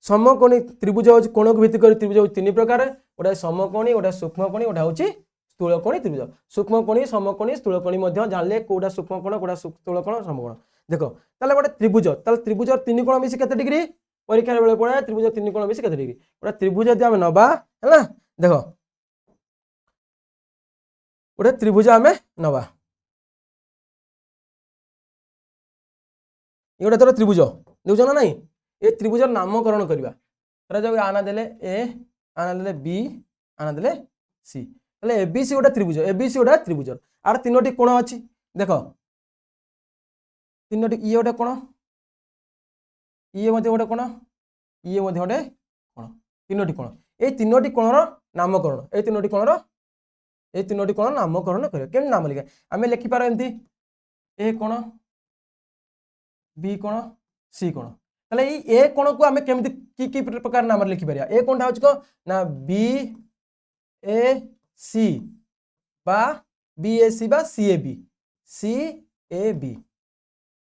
समकोणी त्रिभुज हूँ कोण को भित्ति कर त्रिभुज हूँ तीन प्रकार गोटे समकोणी गोटे सूक्ष्मकोणी गोटे हूँ स्थूलकोणी त्रिभुज सूक्ष्मकोणी समकोणी स्थूलकोणी जानले कौटा सूक्ष्मकोण कौटा स्थूलकोण समकोण देख ताले गोटे त्रिभुज त्रिभुज तीन कोण मिसी केते डिग्री परीक्षा बेले पड़े त्रिभुज तीन कोण मिसी केते डिग्री गोटे त्रिभुज यदि आम नबा है देख गोटे त्रिभुज आम नबा ये गोटे थोड़ा त्रिभुज देखुच ना नहीं ये त्रिभुज नामकरण करवा जो आना देले ए आना देले बी आना देले सी ताले एबीसी गोटे त्रिभुज एबीसी गोटे त्रिभुज आर तीनोटी कोण अच्छी देख तीनोटी ये गोटे कोण ये गोटे कोण ये गोटे कोण तीनोटी कोण ये तीनोटी कोणर नामकरण ये तीनोटी कोण नामकरण कर केम नाम लिखा आम लिखिपार एमती ए कोण बी कोण सी कोण ताले ए कोण को आम केमती की प्रकार नाम लिखिपार ए कोणटा हूँ कौन ना बी ए सी बा बी ए सी बा सी A B C A B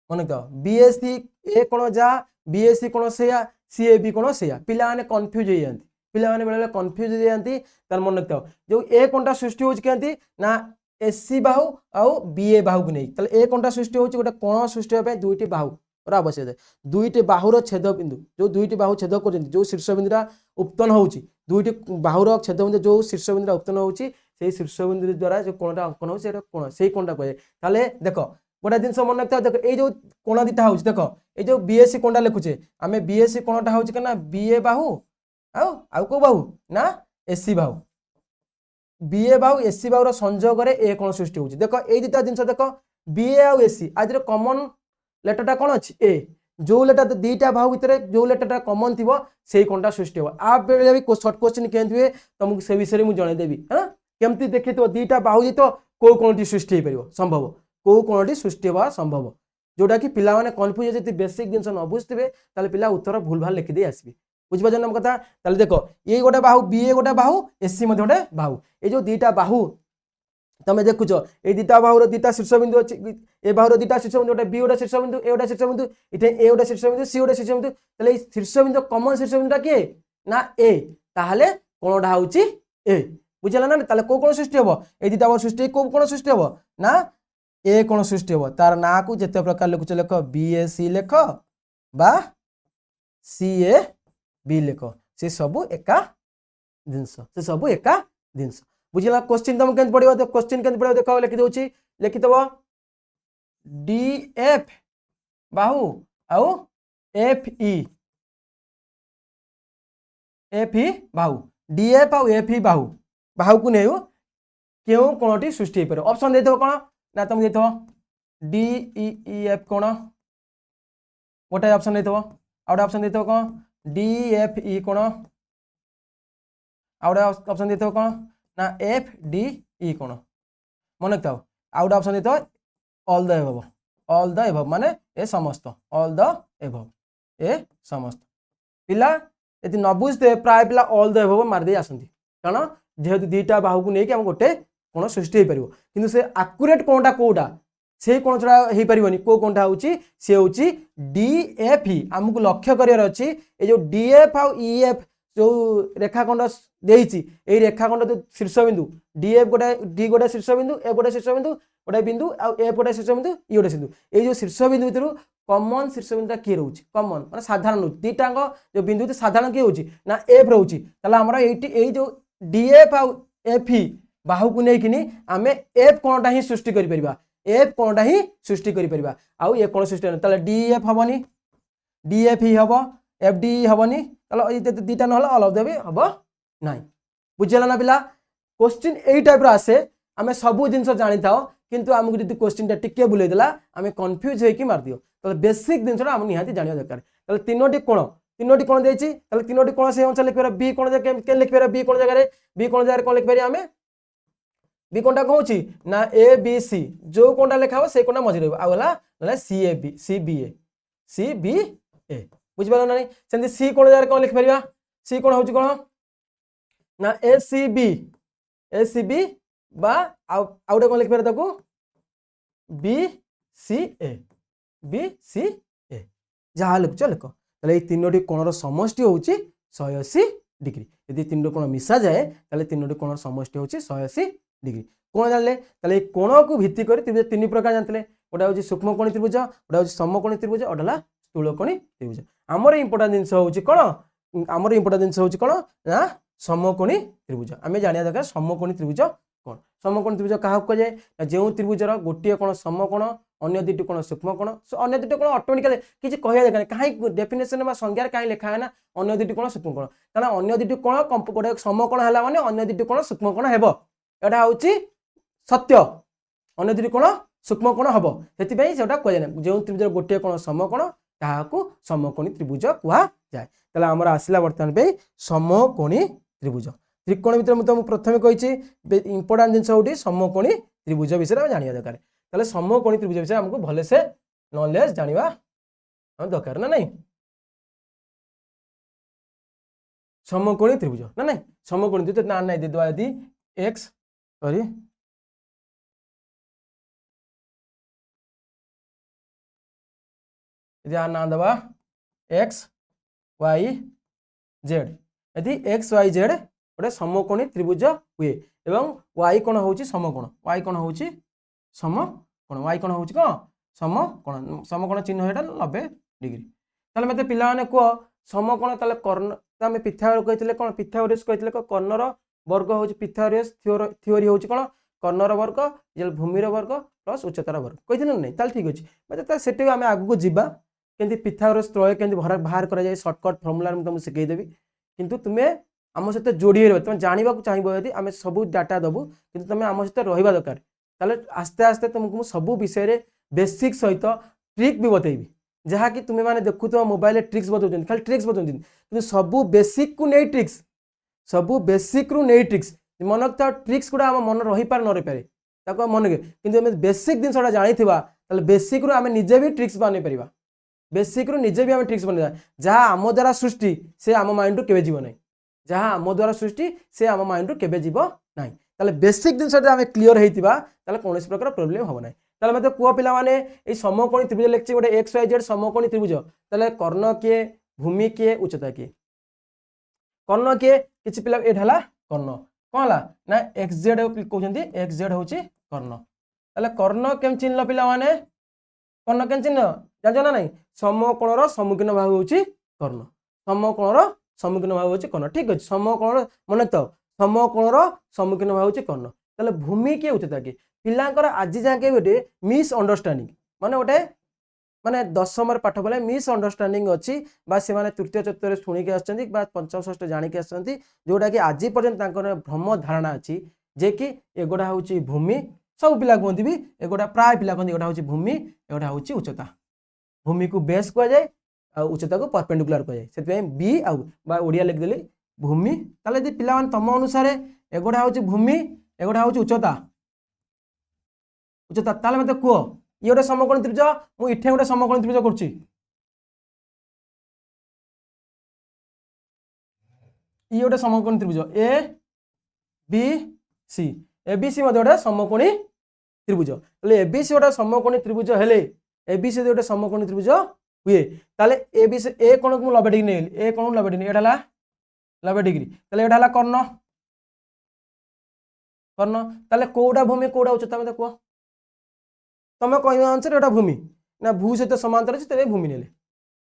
मन तो बी ए सी ए कोण जा बी ए सी कोण से सी ए बी कोण से पिला माने कन्फ्यूज हो जाती पिला माने बेले कन्फ्यूज हो जाती तार मन रखता जो ए कोणटा सृष्टि होची केंती ना एसी बाहु आउ बी ए बाहु को नहीं ताले ए कोणटा सृष्टि होची गोटे कोण सृष्टि होबे दुईटी बाहु आवश्यक दुईटी बाहुर छेद बिंदु जो दुईटी बाहु छेद कर जो शीर्ष बिंदुटा उत्पन्न होची दुईटी बाहुर छेद बिंदु जो शीर्ष बिंदुटा उत्पन्न होची से शीर्ष बिंदु द्वारा जो कोणटा अंकन हो कोण से कोणटा कहे ताले देख गोटे जिन मन रखता देख ये जो कोण दीटा हो देख ये जो बीएससी कोणटा लिखुचे आम बीएससी कोणटा हूँ क्या बीए बाहु आउ को बाहु ना एसी बाहु बीए बाहु एसी बाहुर संजोग ए कोण सृष्टि होची देख ये दुटा जिन देख बीए आउ एसी आज कमन लेटरटा कौन अच्छी ए जो लेटर दीटा बाहु भितर जो लेटरटा कमन थी से कोणटा सृष्टि हो आ बेले भी सर्ट क्वेश्चन केमती हुए तुमको से विषय में जनईदेवी है केमती देखी दीटा बाहु जी तो कौ कोण सृष्टि हो पार संभव कौ कोण सृष्टि हवा संभव जोटा कि पिला माने कन्फ्यूज होती बेसिक जिन न बुझे ताले पिला उत्तर भूल भाल लिखिदे आसबे बुझिपार ना कथा ताले देख ये गोटे बाहु बीए गोटे बाहु एसी गोटे बाहु ये जो दीटा बाहु तुम देखुच ये दीटा बाहुर दीटा शीर्ष बिंदु अच्छी ए बाहुर दीटा शीर्ष बिंदु गोटे बी गोटे शीर्ष बिंदु ए गोटे शीर्ष बिंदु इटे ए गोटे शीर्ष बिंदु सी गोटे शीर्ष बिंदु ताले शीर्ष बिंदु कमन शीर्ष बिंदुटा किए ना ए ताहले कोणटा होची ए बुझला ना ताले को कोण सृष्टि हबो ए दीटा बाहु सृष्टि को कोण सृष्टि हबो ना ए कोण सृष्टि हबो तार ना को जते प्रकार लिखुच लेख बी ए सी लेख बा सी ए बी लेख से सब एका जिनस से सब एका जिनस बुझला क्वेश्चन तुम केन पड़िबो तो क्वेश्चन केन पड़िबो देखो लिखि दोछि लिखि दबो डी एफ बाहु आउ एफ ई बाहु डी एफ आउ एफ ई बाहु बाहु को नेउ केउ कोणटी सृष्टि हे पर ऑप्शन देथो कोन ना तुम देथो डी ई एफ कोन गोटे ऑप्शन देथो आउट ऑप्शन देथो कोन डी एफ ई कोन आउट ऑप्शन देथो कोन ना एफ डी ई कोण मन रखता आउट ऑप्शन देते ऑल द एभव माने ए समस्त ऑल द एभव ए समस्त पिला यदि न बुझते प्राय पिला ऑल द एभव मार दे आसंती कारण जेहेतु दीटा बाहु को लेकिन गोटे कोण सृष्टि हो पार कि से आकुरेट कोणटा कोटा से कोण छड़ा हो पारनी को कोणटा होची से होची डी एफ ई आमको लक्ष्य करियर अछि ए जो डी एफ आउ ई एफ जो रेखाखंड देइछि ए रेखाखंड जो शीर्ष बिंदु डी एफ गोटे डी गोटे शीर्ष बिंदु ए गोटे शीर्ष बिंदु गोटे बिंदु आ एफ गोटे शीर्ष बिंदु ई गोटे बिंदु ए जो शीर्ष बिंदु भितर कॉमन शीर्ष बिंदुटा किए रोचे कॉमन माने साधारण रोचे दीटांग जो बिंदु साधारण किए होची ना एफ रोची ताला हमरा एई जो डी एफ आ एफ ई बाहु को नेकिनी आमे एफ कोणटा ही सृष्टि करि परिबा एफ कोणटा ही सृष्टि करि परिबा आ ए कोण सृष्टि न ताला डी एफ हबनी डी एफ ई हबो एफ डी हबनी ताला ए दीटा न हला ऑल ऑफ द बी हबो नाही बुझला ना पिला क्वेश्चन एई टाइप रो आसे आमे सब जिंस जानि थाओ किंतु हमकु जदि क्वेश्चन टा टिके बुले देला आमे कंफ्यूज होई कि मार दियो ताले बेसिक जिंसटा हम निहाती जानिया दरकार ताले तीनोटी कोण देछि ताले तीनोटी कोण से अनुसार लिखबेरा बी कोण जे के लिखबेरा बी कोण जगह कोण लिखबेरी आमे बी कोणटा कहूची ना ए बी सी जो कोणटा लिखा हो से कोणटा मझि रहबो आ होला C A B C B A C B A बुझिपार ना नहीं सेमती सी कोण जगह कौन लिखिपर सी कोण हूँ कौन ना ए सी बी बा आउटे कौन लिखिपर ताकू बी सी ए जहाँ लिखुच लिख ताले तीनोटी कोणर समष्टि होउची 180 डिग्री यदि तीनोटी कोण मिसा जाए ताले तीनोटी कोणर समष्टि होउची 180 डिग्री कोण जानले ताले कोण को भित्ति करी त्रिभुज तीन प्रकार जानतले गोटा होउची सूक्ष्मकोणी त्रिभुज गोटा होउची समकोणी त्रिभुज ओडला स्थूलकोणी त्रिभुज हमर इंपोर्टेंट जिंस होउची कोण हमर इंपोर्टेंट जिंस होउची कोण ना समकोणी त्रिभुज आमे जानिया दरकार समकोणी त्रिभुज कोण समकोणी त्रिभुज काहा को जाय जेउ त्रिभुजर गोटिए कोण समकोण अन्य दुटी कोण सूक्ष्मकोण अन्य दुटी कोण ऑटोमेटिकली किछि कहया दरकार काहे डेफिनेशन में संज्ञा काहे लिखा है ना अन्य दुटी कोण सूक्ष्मकोण कारण अन्य दुटी कोण गोटे समकोण हला माने अन्य दुटी कोण सूक्ष्मकोण हेबो एटा होउची सत्य अन्य दुटी कोण सूक्ष्मकोण हबो सेति पई सेटा कहया ना जेउ त्रिभुजर गोटिए कोण समकोण ताहाकू समकोणी त्रिभुज कुहा जाय तले हमर आसिला वर्तमान पे समकोणी त्रिभुज त्रिकोण भितर मुझे प्रथम कही इंपोर्टाट जिन गोटी समकोणी त्रिभुज विषय में जाना दरकार ताले समकोणी त्रिभुज विषय हमको भले से नॉलेज जानिबा दरकार ना नहीं समकोणी त्रिभुज ना नहीं समकोणी त्रिभुज ना नहीं दे यदि एक्स सॉरी यदि ना दबा एक्स वाई जेड यदि एक्स वाई जेड गोटे समकोणी त्रिभुज हुए एवं वाई कोण होउची समकोण वाई कोण होउची समकोण वाई कोण होउची कोण समकोण समकोण चिन्ह हेटा 90 डिग्री ताले मते पिला माने को समकोण ताले कर्ण तमे पिथागोरस कहितले कोण पिथागोरस कहितले को कर्णर वर्ग होउची पिथागोरस थ्योरी होउची कोण कर्णर वर्ग जे भूमिर वर्ग प्लस उच्चतार वर्ग कहितले नै ताले ठीक अछि मते ता सेटे आमे आगु को जिबा केंति पिथागोरस त्रय केंति बाहर करा जाय शॉर्टकट फार्मूला में तुम सिखै देबी किंतु तुमे आम सहित जोड़ी रह तुम जानवा चाहिए यदि आम सब डाटा दबू कि तुम आम सहित रहा दरकार ताले आस्ते आस्ते तुमको सब विषय बेसिक सहित ट्रिक भी बतेबी जहाँ कि तुम्हें मैंने देखु तो मोबाइल ट्रिक्स बतौन खाली ट्रिक्स बतौन कि सब बेसिक को नहीं ट्रिक्स सब बेसिक रु नहीं ट्रिक्स मन रखता ट्रिक्स गुड़ा आम मन रही पारे न रही पारे मन के कि बेसिक जिनसा जानी बेसिक रु आम निजे भी ट्रिक्स बन पार बेसिक रु निजे भी आम ट्रिक्स बन जहाँ आम द्वारा सृष्टि से आम माइंड रु केवे जीव नहीं जहाँ आम द्वारा सृष्टि से आम माइंड रु केवे जीव ना ताले बेसिक जिनसा आम क्लीयर होता कौन प्रकार प्रोब्लेम हम ना ताले मते कुआ पिला माने ए समकोणी त्रिभुज लिखछि गोटे एक्स वाई जेड समकोणी त्रिभुज ताले कर्ण किए भूमि किए उच्चता किए कर्ण किए किछि पिला ए ढाला कर्ण कोन हला ना एक्स जेड कहउछन्ती एक्स जेड होछि कर्ण ताले कर्ण केम चिन्ह पिला माने कर्ण केम चिन्ह जान ना नहीं समकोणर सम्मुखीन भाग होछि कर्ण समकोणर सम्मुखीन भाग होछि कर्ण ठीक अछि समकोणर माने तो समकोणर सम्मुखीन भाग होछि कर्ण ताले भूमि किए उच्चता किए पिलांकर आज जाके गोटे मिस अंडरस्टैंडिंग माने गोटे माने दशम पाठ पढ़े मिस अंडरस्टैंडिंग अच्छी से माने तृतीय चतुर्थ शुणिक आसछन्ती पंचम षष्ठ जानिक आसछन्ती जोटा कि आज पर्यंत भ्रम धारणा अच्छी जे कि एगोटा होची भूमि सब पिला कहते भी एगोटा प्राय पिला कहते एगोटा होची भूमि एगोटा होची उच्चता भूमि को बेस कह जाए और उच्चता को परपेंडिकुलर कह जाए से बी आ ओडिया लिखिदेली भूमि ताले यदि पिला तम अनुसार एगोटा होची भूमि एगोटा होची उच्चता उच्चता ताले मते कुओ ये गोटे समकोणी त्रिभुज मु इठे गोटे समकोणी त्रिभुज करछि ये गोटे समकोणी त्रिभुज ए बी सी मते गोटे समकोणी त्रिभुज तले ए बी सी गोटे समकोणी त्रिभुज हेले ए बी सी गोटे समकोणी त्रिभुज हुए ताले ए बी सी ए कोण को 90 डिग्री नेली ए कोण 90 डिग्री एडाला 90 डिग्री ताले एडाला कर्ण कर्ण ताले कोडा भूमि कोडा उच्चता मते को तुम कहवा अनुसार एटा भूमि ना भू सहित समांतर अच्छे तेरे भूमि नेले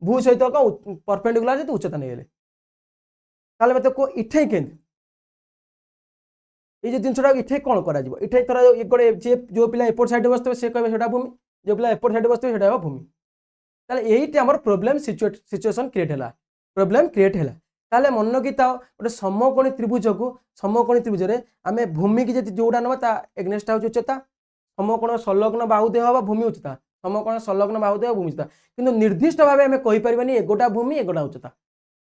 भू सहित कौन परपेंडिकुलर तो उच्चता नहीं ताले मते को इठे केंद ये जिनसा इठे कौन करा जीवो इठे थरा गोटे जे जो पिला एपोर्ट साइड बसते से कहबे सेटा भूमि जो पिला एपोर्ट साइड बसते सेटा भूमि ताले एही हमर प्रॉब्लम सिचुएशन क्रिएट होला प्रॉब्लम क्रिएट होला ताले मन की ता गोटे समकोणी त्रिभुज को समकोणी त्रिभुज रे आमे भूमि की जति जोडा नबा ता एग्नेस्ट हो उच्चता समकोण संलग्न बाहुदेह हवा भूमि उच्चता समकोण संलग्न बाहुदेह भूमि उच्चता किंतु निर्दिष्ट भाव आम कहि परिबानी एगोटा भूमि एगोटा उच्चता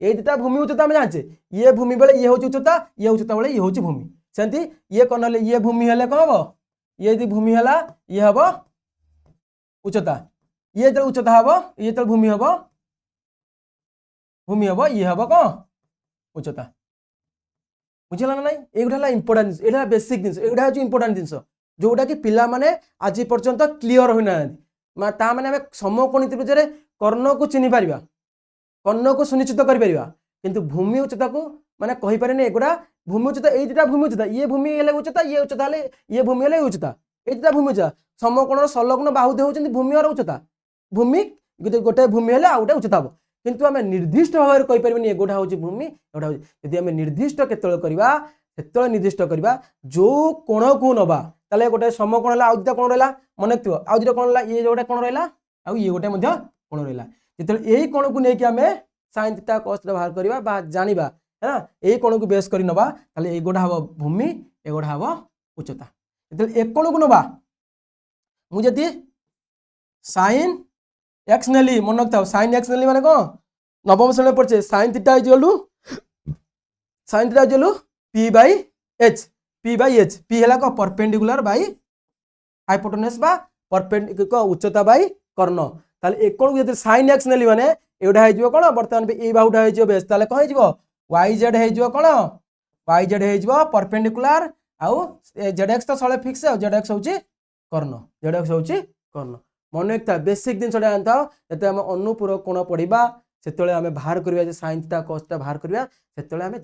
ये दुटा भूमि उच्चता आम जाने ये भूमि बेले ये होची उच्चता ये उच्चता बेले ये होची भूमि सेंती ये कौन हेले ये भूमि हेले कौन हम ये यदि भूमि हला ये हम उच्चता ये जो उच्चता हम ये जो भूमि हम ये हम कौन उच्चता बुझला ना नहीं एगुटा इंपोर्टेंट एटा बेसिक जिन एगुटा हूँ इंपोर्टेंट जिन जोटा कि पिला माने आज पर्यंत क्लीयर होना ता माने समकोणी त्रिभुज कर्ण को चिन्ह पारिबा कर्ण को सुनिश्चित कर पारिबा किंतु भूमि उच्चता को माने कहि पारेनी एगुटा भूमि उच्चता ए दुटा भूमि उच्चता ये भूमि हेले उच्चता ये उच्चता हेले ये भूमि हेले उच्चता ए दुटा भूमि उच्चता समकोण संलग्न बाहुदे होचंदी भूमि और उच्चता भूमि गोटे भूमि हेले आ गोटे उच्चता हम किंतु आम निर्दिष्ट भाव में कहीपरि एगोटा हूँ भूमि एगोटा हूँ यदि आम निर्दिष्ट केतल करवा से निर्दिष्ट करवा जो कोण को नवा ताले गोटे समकोण है आउ दुटा कोण रहा मन थो आउ दुटा कोण रहा ये गोटे कोण रहा आउ ये गोटे कोण रहा जो यही कोण को लेकिन आम sin थीटा cos थीटा बाहर करवा जानिबा है यही कोण को बेस कर नवा ताले एगोटा हम भूमि एगोटा हम उच्चता जो एक कोण को नवा मुझे sin x नेली मन रखता sin x नेली माने कौन नवम श्रेणी पढ़े sin theta p by h p है कौन परपेंडिकुलर बाय हाइपोटेनस बा परपेंडिकुलर उच्चता बाय कर्ण ताले एक कोण को sin x नेली माने एटा हो कौन बर्तमान ए बाहुटा हो बेस ताले कौन हो yz हो कौन yz हो परपेंडिकुलर आउ zx तो सले फिक्स zx होची कर्ण zx होची कर्ण मन रखता बेसिक जिन जानता जो आम अनुपूरक कोण पढ़ा से आम बाहर करवा sin थीटा cos थीटा बाहर करवा से आम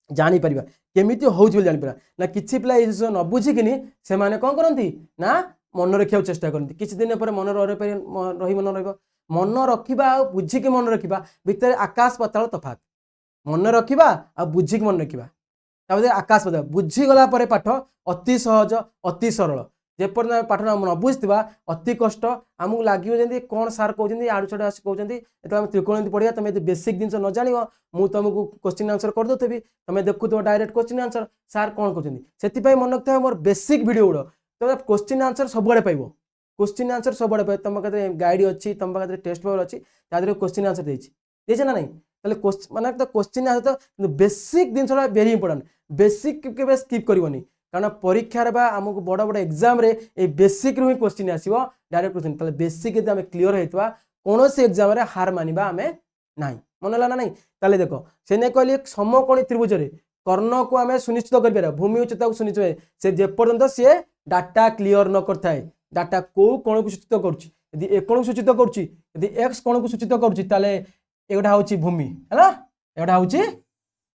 जापर केमी हूँ जापर ना किसी पिला न बुझिकी से कौन करती ना मन रखा चेष्टा करती किसी दिन पर मन रही मन मन रखा बुझिकी मन रखा भितर आकाश पाताल तफात मन रखा आ बुझिकी मन रखा आकाश पाताल बुझीगला पाठ अति सहज अति सरल जेपर्यंत पाठ न बुझा अति कष्ट आमको लगे जमी कौन सार कहते आड़ू छड़ आस कहते त्रिकोण पढ़िया तुम ये बेसिक जिन न जान मुझे तुमको क्वेश्चन आंसर करदेवि तुम देखु डायरेक्ट क्वेश्चन आंसर सार कौन कहते से मन रखता मोर बेसिक वीडियो गुड़ तुम क्वेश्चन आंसर सब पाइब क्वेश्चन आंसर सब पाइब तुम पाखे गाइड अच्छी तुम पाखे टेस्ट पेपर अच्छी क्वेश्चन आंसर देना ना नहीं माने तो क्वेश्चन आंसर तो बेसिक जिन वेरी इंपोर्टेंट बेसिक के स्किप करनी कारण परीक्षार आमको बड़ बड़ एग्जाम रे ए बेसिक रू ही क्वेश्चन आसो डायरेक्ट क्वेश्चन ताले बेसिक यदि आम क्लीयर होता कौन सी एग्जाम रे हार मानिबा आम ना मन है ना नहीं ताले देख से नहीं कहली समकोणी त्रिभुज कर्ण को आम सुनिश्चित कर भूमि उच्चता को सुनिश्चित से जेपर्यंत सी डाटा क्लीयर न करए डाटा कौ कोण को सूचित करुँच ए कोण को सूचित करुँच एक्स कोण को सूचित करुँचा हूँ भूमि है एटा हूँ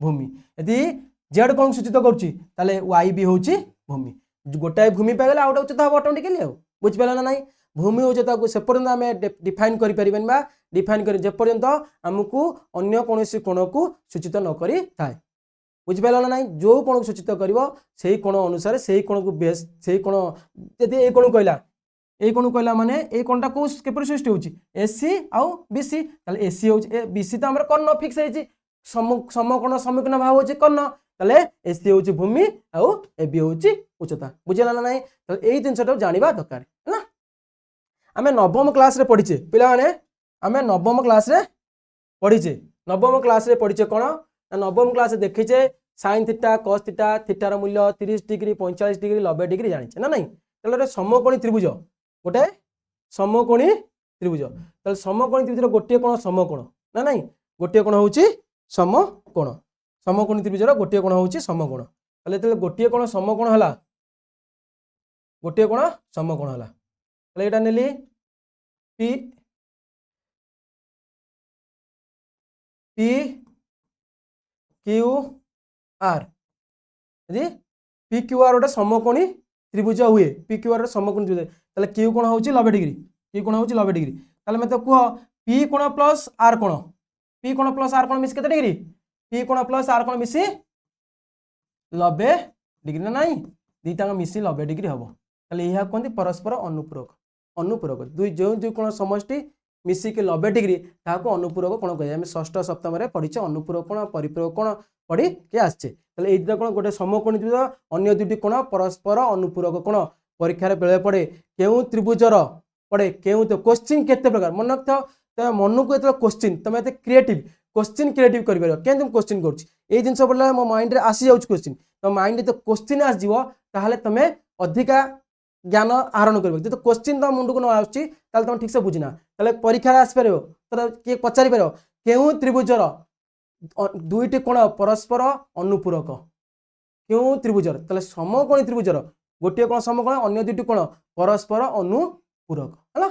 भूमि यदि जेड कौन सूचित करुँचे वाई भी हूँ भूमि गोटाए भूमि पाइगले आउ उच्चता हम ऑटोमेटिकली बुझिपारा ना नहीं भूमि उच्चता को से पर्यंत आम डिफाइन करें डिफाइन कर जेपर्यंत आमको अन्य कौन कोण को सूचित न करें बुझिपारा ना नहीं जो कोण को सूचित कर से कोण अनुसार से कोण को बेस से कोण यदि ये कोण कहला ये कोण कहला माने ये कोणटा को केपर सृष्टि होची एसी आउ बीसी ताले एसी होची बीसी तो हमर कर्ण फिक्स है समकोण सम्मुखीन भाव होची कर्ण ताले एसी होची भूमि आउ एबी होची उच्चता बुझला ना नहीं ताले एई जिनसटा जानिबा दरकार है ना आमे नवम क्लास रे पढिचे पिला माने आमे नवम क्लास रे पढिचे कोन नवम क्लास रे देखिचे sin थीटा cos थीटा थीटार मूल्य 30 डिग्री 45 डिग्री 90 डिग्री जानिचे ना नहीं ताले समकोणी त्रिभुज गोटे समकोणी त्रिभुज ताले समकोणी त्रिभुजर गोटे कोण समकोण ना नहीं गोटे कोण होची समकोण समकोणी त्रिभुजर गोटे कोण होची समकोण ताले तले गोटे कोण समकोण हला गोटे कोण समकोण हला ताले एटा नेली पी पी क्यू आर यदि पी क्यू आर गोटे समकोणी त्रिभुज हुए पी क्यू आर समकोणी त्रिभुज ताले क्यू कोण होची 90 डिग्री क्यू कोण होची 90 डिग्री ताले मते कह पी कोण प्लस आर कोण मिस केते डिग्री पी कोण प्लस आर कोण मिसी 90 डिग्री ना नहीं दीटा मिसी 90 डिग्री हम ताले यह कहते परस्पर अनुपूरक जो कोण समष्टि मिसिक 90 डिग्री ताको अनुपूरक कोण कह षष्ठ सप्तम रे पढ़ी अनुपूरक कोण परिपूरक कोण पढ़ी के आछे ताले एइटा कोण गोटे समकोणी त्रिभुज अन्य दुटी कोण परस्पर अनुपूरक कोण परीक्षा बेले पड़े केउ त्रिभुजर पड़े केउ तो क्वेश्चन केते प्रकार मन रखता तो मन को एत क्वेश्चन तुम एत क्रिएटिव क्वेश्चन क्रिएटिव कर तुम क्वेश्चन कर जिन पढ़ला मो माइंड रे आसी जाउछ क्वेश्चन तो माइंड तो क्वेश्चन आसजिवो ताहले तुम अधिका ज्ञान आहरण कर जो क्वेश्चन तुम मुंड को न आसुची तुम ठीक से बुझिना परीक्षा आसपर तो किए पचारि पार केउ त्रिभुजर दुईटी कोण परस्पर अनुपूरक क्यों त्रिभुजर ताले समकोणी त्रिभुजर गोटे कोण समकोण अन्य दुईटी कोण परस्पर अनुपूरक है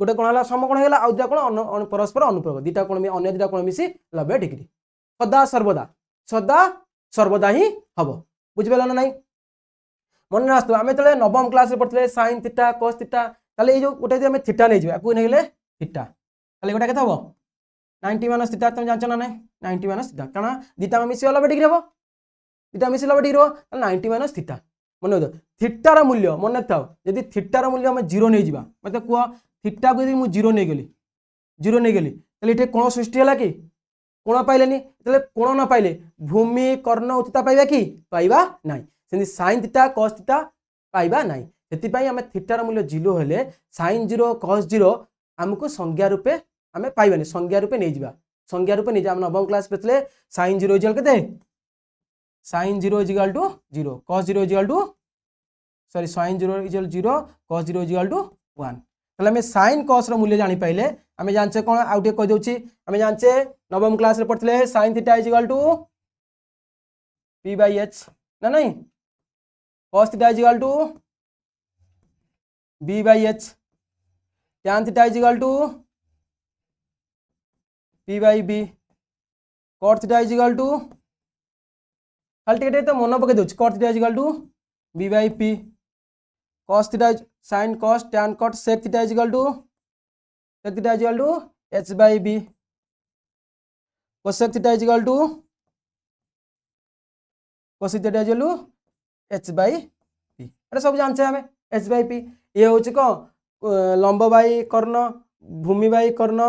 गोटे कोण है समकोण है आउ दुटा कोण परस्पर अनुपूरक दुटा कोण अन्य दुटा कोण मिसी 90 डिग्री सदा सर्वदा ही हम बुझिपाल ना नहीं मन आसो आम जो नवम क्लास पढ़ते साइन थीटा कस थीटा ताले जो गोटे आम थीटा नहीं जावा नहीं थीटा ताले गोटा केते हम 90 माइनस थीटा तुम जानछ ना नहीं 90 माइनस थीटा कारण दुटा मिसी 90 डिग्री हम दुटा मिसी 90 डिग्री हम 90 माइनस थीटा मन थीटार मूल्य मन रखिथाओ यदि थीटार मूल्य आम जीरो नहीं जावा मत कह थीटा को यदि जीरो नहीं गली ये कोण सृष्टि है कि कोण पाइले कोण न पाइले भूमि कर्ण उच्चता पाइबा कि पाइबा नहीं सेमती साइन थीटा कस थीटा पाइबा नहीं से आम थीटार मूल्य जीरो हेले साइन जीरो कस जीरो आमको संज्ञा रूपे आम पाइबानी संज्ञा रूपे नहीं जावा संज्ञा रूपे नहीं जा नवम क्लास पे साइन जीरो इजिकल के sine zero is equal to zero cos zero is equal to sorry sine zero is equal zero cos zero is equal to 1 ताले आम साइन कस मूल्य जानी पाइले आम जानचे कौन आउ टे कह दउची आम जानचे नवम क्लास रे पढ़ते sine theta is equal to p by h ना नहीं cos theta is equal to b by h tan theta is equal to p by b cot theta is equal to खाली टिके तो मन पके दउची cot theta is equal to b by p cos theta sin cos tan cot sec theta is equal to h by b cosec theta is equal to cosec theta is equal to h by p अरे सब जानछे हमें h बाय p ये होची को लंब बाय कर्ण भूमि बाय कर्ण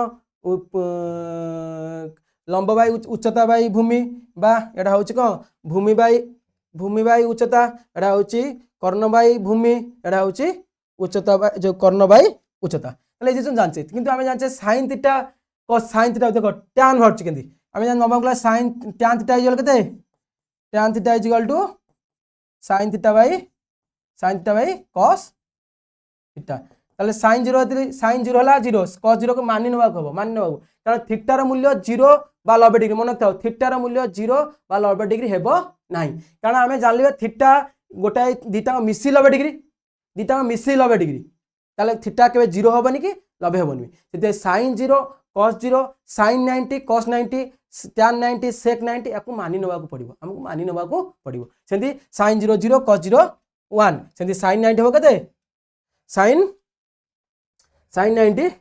लंब बाय उच्चता बाय भूमि बा एटा होची को भूमि बाय उच्चता एटा होची कर्ण बाय भूमि एटा होची उच्चता बाय जो कर्ण बाय उच्चता ताले जे जानछे किंतु आमे जानछे sin theta cos sin theta देखो tan भरछि केंदी आमे जान नवम class sin tan theta equal केते tan theta equal to sin theta by cos theta ताले sin 0 हला 0 cos 0 को मानि नबाको कारण थीटार मूल्य 0 बा 90 डिग्री मन रखिथाओ थीटार मूल्य 0 बा 90 डिग्री हेबो नाही कारण आमे जानलिबा थीटा गोटाए दुटा मिसी 90 डिग्री ताले थीटा केबे 0 होबनी कि 90 होबनी सेते sin 0 cos 0 sin 90 cos 90 tan 90 sec 90 याकू मानि नबाको पड़िबो हमकु मानि नबाको पड़िबो सेंती sin 0 0 cos 0 1 सेंती sin 90 हो केते sin 90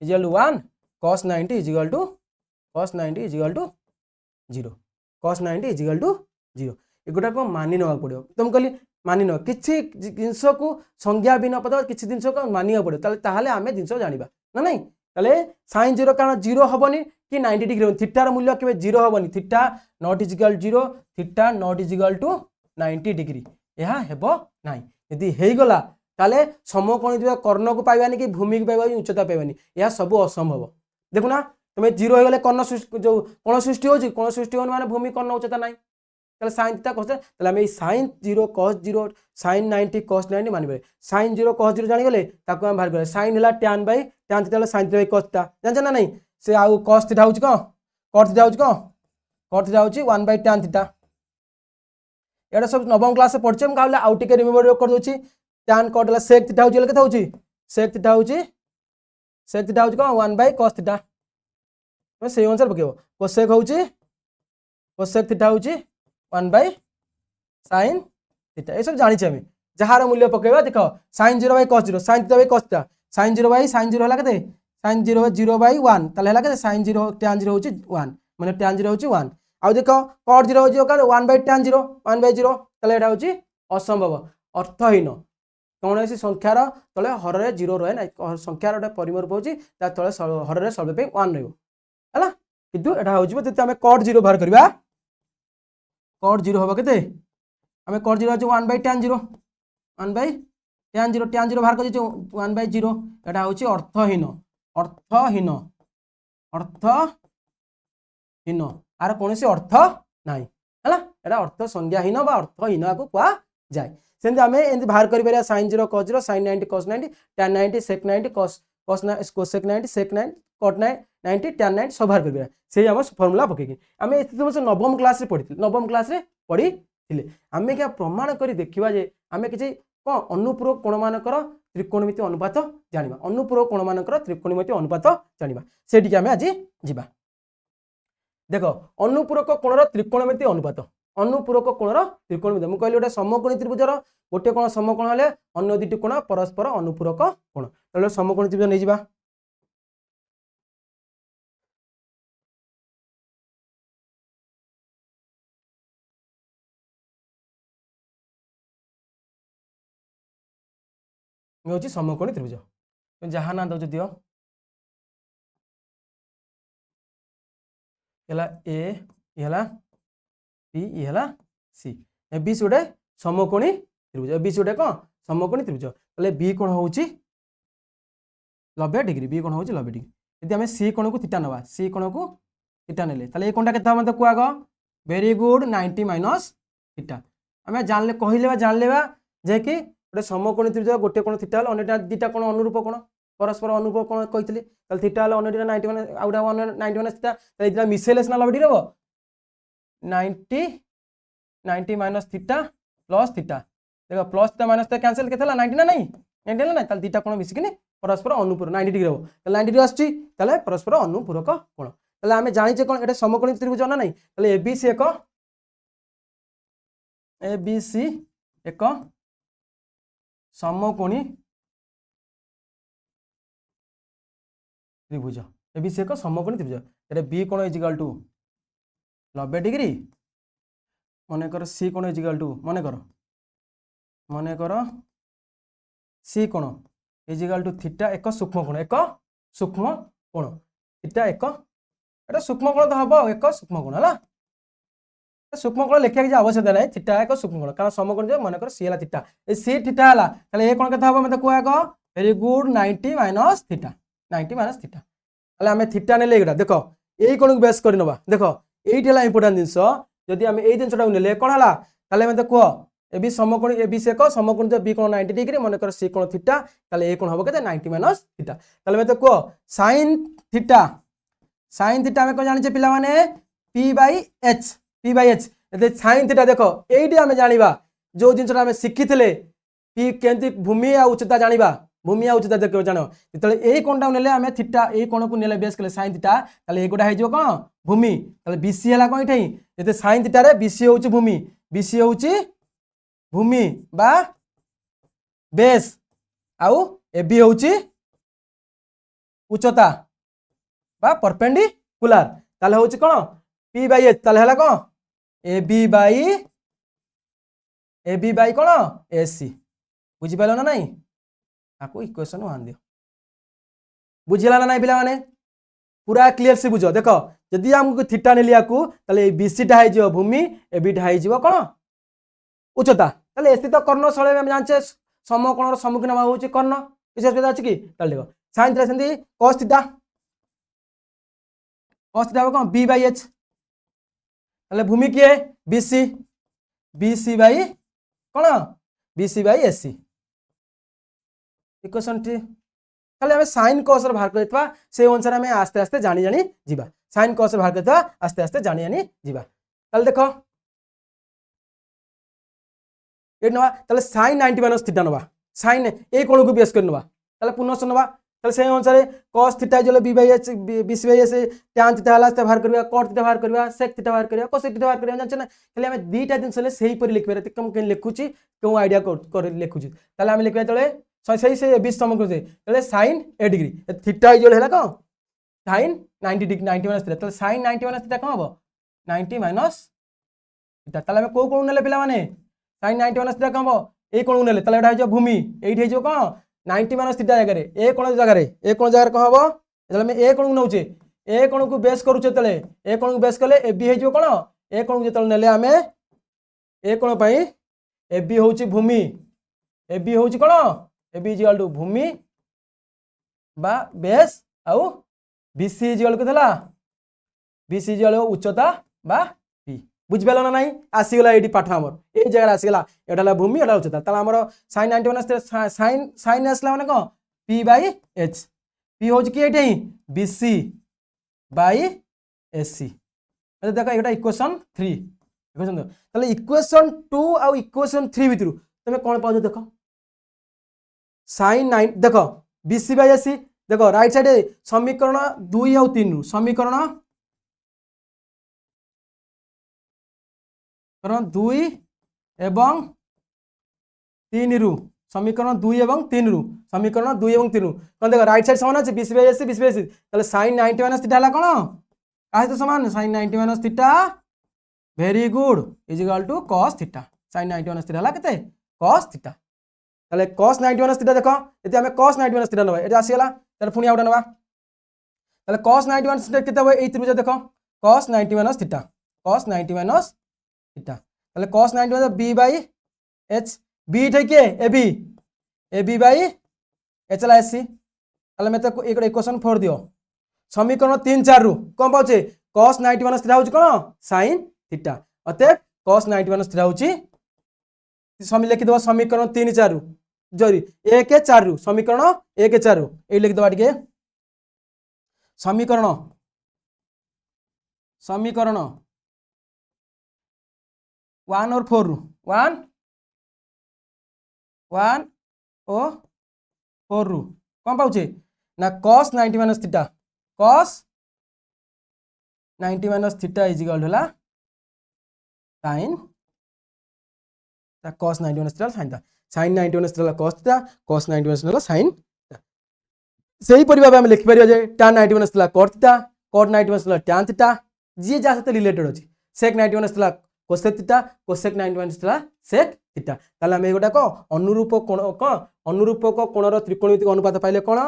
equal to 1 cos 90 equal to 0 cos 90 equal to 0 एगुटा को मानि नवा पड़ो तुम कहली मानि न किछि जिंस को संज्ञा बिना पद किछि जिंस को मानिया पड़ो ताले आमे जिंस जानिबा ना नहीं ताले sin 0 कारण 0 होबनी कि 90 डिग्री थीटार मूल्य केबे 0 होबनी theta not equal 0 theta not equal to 90 degree यह हेबो नाही यदि हेई गला ताले समकोणी दिबा कर्ण को पाइबानी कि भूमि को पाइबानी उच्चता पाइबानी यह सब असंभव देखु ना तुम 0 हो गले कर्ण जो कोण सृष्टि हो माने भूमि कर्ण उच्चता नाही ताले sin थीटा cos ताले हम sin 0 cos 0 sin 90 cos 90 मानिबे sin 0 cos 0 जानि गले ताको हम बाहर करे sin हला tan theta sin theta cos theta जान ना नहीं से आ cos थीटा होची को cot थीटा होची को cot थीटा होची 1 tan थीटा एटा सब नवम क्लास से पढ़छे हम कहले आउ टिके रिमेम्बर कर दोची tan cot हला sec थीटा होची केते होची sec थीटा होची को 1 cos थीटा तो से अनुसार पकेबो cosec होची cosec थीटा होची 1 sin थीटा ये सब जानि छै हम जहार मूल्य पकेबा देखो sin 0 cos 0 sin theta cos theta sin 0 हला केते sin 0 0 1 ताले हला केते sin 0 tan 0 होची 1 माने tan 0 होची 1 आउ देखो cot 0 होची ओकर 1 tan 0 1/0 ताले एटा होची असंभव अर्थहीन कौन संख्यार तले हर रे 0 रहे ना संख्यार गोटे परिमर होची ता तले हर रे सर्वे पे 1 रहबो हला किंतु एटा होची जति हमें cot 0 बाहर करबा cot 0 होबा केते हमें cot 0 होची 1 tan 0 tan 0 बाहर कर 1/0 एटा होची अर्थहीन आर कोनोसी अर्थ नाही है एटा अर्थ संज्ञाहीन बा अर्थहीन को कुआ जाए सेमती आम एमती बाहर कर sin 0 cos 0 sin 90 cos 90 tan 90 sec 90 cosec 90 sec 90 cot 90 tan 90 सब बाहर कर से आम फर्मूला पकईकि आम ये नवम क्लास पढ़ी नवम क्लास पढ़ी आम क्या प्रमाण कर देखा जे आम किसी कौन अनुपूरक कोण मानकर त्रिकोणमिति अनुपात जाना अनुपूरक कोण मानकर त्रिकोणमिति अनुपात जाना से आम आज जा देख अनुपूरक कोणर त्रिकोणमिति अनुपात अनुपूरक कोणर त्रिकोणमिति मुझे कहली गोटे समकोणी त्रिभुजर गोटे कोण समकोण हेले अन्य दुईटी कोण परस्पर अनुपूरक कोण तो समकोणी त्रिभुज नहीं जा हूँ समकोणी त्रिभुज जहाँ ना दौच दियो ए है बी है सी ए बी सी गोटे समकोणी त्रिभुज ए बी सी गोटे कौन समकोणी त्रिभुज ताले बी कोण हूँ 90 डिग्री बी कोण हूँ 90 डिग्री यदि आम सी कोण को थीटा नवा सी कोण को थीटा ने ये कोणटा के मतलब कुआग वेरी गुड 90 माइनस थीटा आम जानले कहले जानले जे कि गोटे समकोणी त्रिभुज गोटे कोण थीटा अन्य दुईटा कोण अनुरूप कोण परस्पर अनुरूप कोण कही थीटा अन्य 90 माइनस थीटा मिसेले सीना 90 डिग्री हम 90 माइनस थीटा प्लस थीटा देख plus theta minus theta cancel के 90 ना नहीं 90 ना नहीं दुईटा कोण मिसिक परस्पर अनुपूरक 90 डिग्री हम 90 डिग्री आसची परस्पर अनुपूरक कोण ताले आमे जानिचे कोन एटा समकोणी त्रिभुज ना नहीं ताले एबीसी एक समकोणी त्रिभुज एबीसी एक समकोणी त्रिभुज एटा बी कोण इजिकल टू 90 डिग्री मनकर सी कोण इजिकल टू मनकर सी कोण इजिकल टू थीटा एक सूक्ष्म कोण थीटा एक एटा सूक्ष्म कोण तो हम एक सूक्ष्म कोण है सूक्ष्म कोण लिखा किसी आवश्यकता नहीं थीटा एक सूक्ष्म कोण कारण समकोण जो मनकर सी है थीटा सी थीटा है ताले ए कोण केता हम मते कुआग वेरी गुड 90 माइनस थीटा ताले आमे थीटा ने लेगडा देखो एई कोण को बेस करि नबा देखो एइट है इंपोर्टेंट जिनस जदि आमे एई जिनसटा नेले कोण हला ताले मते कह ए बी समकोण ए बी से एक समकोण जो बी कोण 90 डिग्री मनकर सी कोण थीटा ताले ए कोण हबो केते 90 माइनस थीटा ताले मते कह sin थीटा आमे को जानि छे पिला माने p by h A sin theta देखो एइडी आमे जानिबा जो जिनसटा आमे सिखिथिले p केंति भूमि आ उच्चता जानिबा भूमि आ उच्चता देखो जानो तले एई कोणटा नेले आमे थीटा एई कोण को नेले बेस कले sin थीटा ताले ए गोटा हे जो कोन भूमि ताले bc हला कोन इठै एते sin थीटा रे bc होउची भूमि bc होउची भूमि बा बेस आउ एबी होउची उच्चता बा परपेंडिकुलर ताले होउची कोन p बाय h ताले हला कोन एबी बाय कोन एसी बुझी पालो ना नहीं आको इक्वेशन वन दियो बुझिला ना नहीं पिला माने पूरा क्लियर से बुझो देखो जदि हमको थीटा ने लिया को ताले बीसी टा जो भूमि एबी टा जो कोन उच्चता ताले एसी तो कर्ण सळे हम जानचे समकोणर सम्मुखीन होउची कर्ण किछ असुविधा अछि कि ताले देखो sin थीटा सेंदी cos थीटा कोन b बाय h ताले भूमि के bc बाय कोन bc बाय ac इक्वेशन टी ताले हमें sin cos बाहर करथवा से अनुसार हमें आस्ते आस्ते जानी जीवा sin cos बाहर करथवा आस्ते आस्ते जानी जीवा ताले देखो ए नवा ताले sin 90 माइनस थीटा नवा sin ए कोण को बेस कर नवा ताले पुनः नवा ताले से अनुसार cos थीटा जो b by h bc by s tan theta हला बाहर करबा cot थीटा बाहर करबा sec थीटा बाहर करबा cos थीटा बाहर करबा जानछ ना खाली हमें दुईटा दिन सले सही पर लिखबे रे कम के लिखुची को आईडिया कर लिखुची ताले हमें लिखबे तले सही से 20 समकोण से तले sin a डिग्री थीटा जो हैला को sin 90 डिग्री 90 माइनस थीटा तले sin 90 माइनस थीटा कोन हबो 90 माइनस थीटा ताले हमें को कोण नेले पिला माने sin 90 माइनस थीटा कोन हबो ए कोण नेले ताले एटा हे जो भूमि एठी हे जो कोन 90 माइनस थीटा जगह रे ए कोण कोन हबो तले मैं ए कोण नउचे ए कोण को बेस करूचे तले ए कोण को बेस करले ए बी हे जो कोन ए कोण जेतल नेले हमें ए कोण पई ए बी होउची भूमि ए बी होउची कोन ए बी इक्वल टू भूमि बा बेस आउ बीसी इक्वल के थला बीसी इक्वल उच्चता बा पी बुझिपाल ना नाई आसीगला ये पाठ आमर ये जगह आसीगला एटा भूमि एटा उच्चता ताला आमर sin 91 sin आसला माने कौन p/h p हो कि ये BC बाई AC देख ये इक्वेशन 3 इक्वेशन इक्वेशन 2 आउ इक्वेशन 3 भितर तुम कौन पाओ देख sin 9 देख BC बाई AC देख राइट साइड समीकरण 2 आउ 3 समीकरण 2 एवं 3 रु समीकरण 2 एवं 3 रु समीकरण 2 एवं 3 कौन देख राइट साइड समान अच्छे BC by AC BC by AC ताले sin 90 माइनस थीटा हला कौन काहे तो समान sin 90 minus theta very good is equal to cos theta sin 90 minus theta हला केते cos थीटा ताले cos 90 माइनस थीटा देखो यदि हमें cos 90 माइनस थीटा नबा एटा आसीगला ताले पुनी आउटा नबा ताले cos 90 माइनस थीटा केते होय ए त्रिभुज देखो cos 90 minus theta cos 90 minus theta ताले cos 90 minus b by h b इथे के ab बाई h ला s ताले मैं तो एक इक्वेशन 4 दियो समीकरण 3 4 रु कौन पाउचे cos 90 माइनस थीटा होची कोन sin थीटा अतः cos 90 माइनस थीटा होची समी लिखि दो समीकरण 3 4 जरी 1 4 रु समीकरण 1 4 रु ए लिखि दवा टिके समीकरण समीकरण 1 और 4 रु 1 और 4 रु कौन पाउचे ना cos 90 minus theta cos 90 minus theta is equal होला sin cos 90 minus theta sin sin 90 minus theta cos theta cos 90 minus theta sin सही परिभाव हम लिखि परिबा जे tan 90 minus theta cot theta cot 90 minus theta tan theta जी जा साथे रिलेटेड अछि sec 90 minus theta cosec theta cosec 90 minus theta sec theta ताले हम एगोटा को अनुरूपक कोणर त्रिकोणमितिक अनुपात पाइले कोन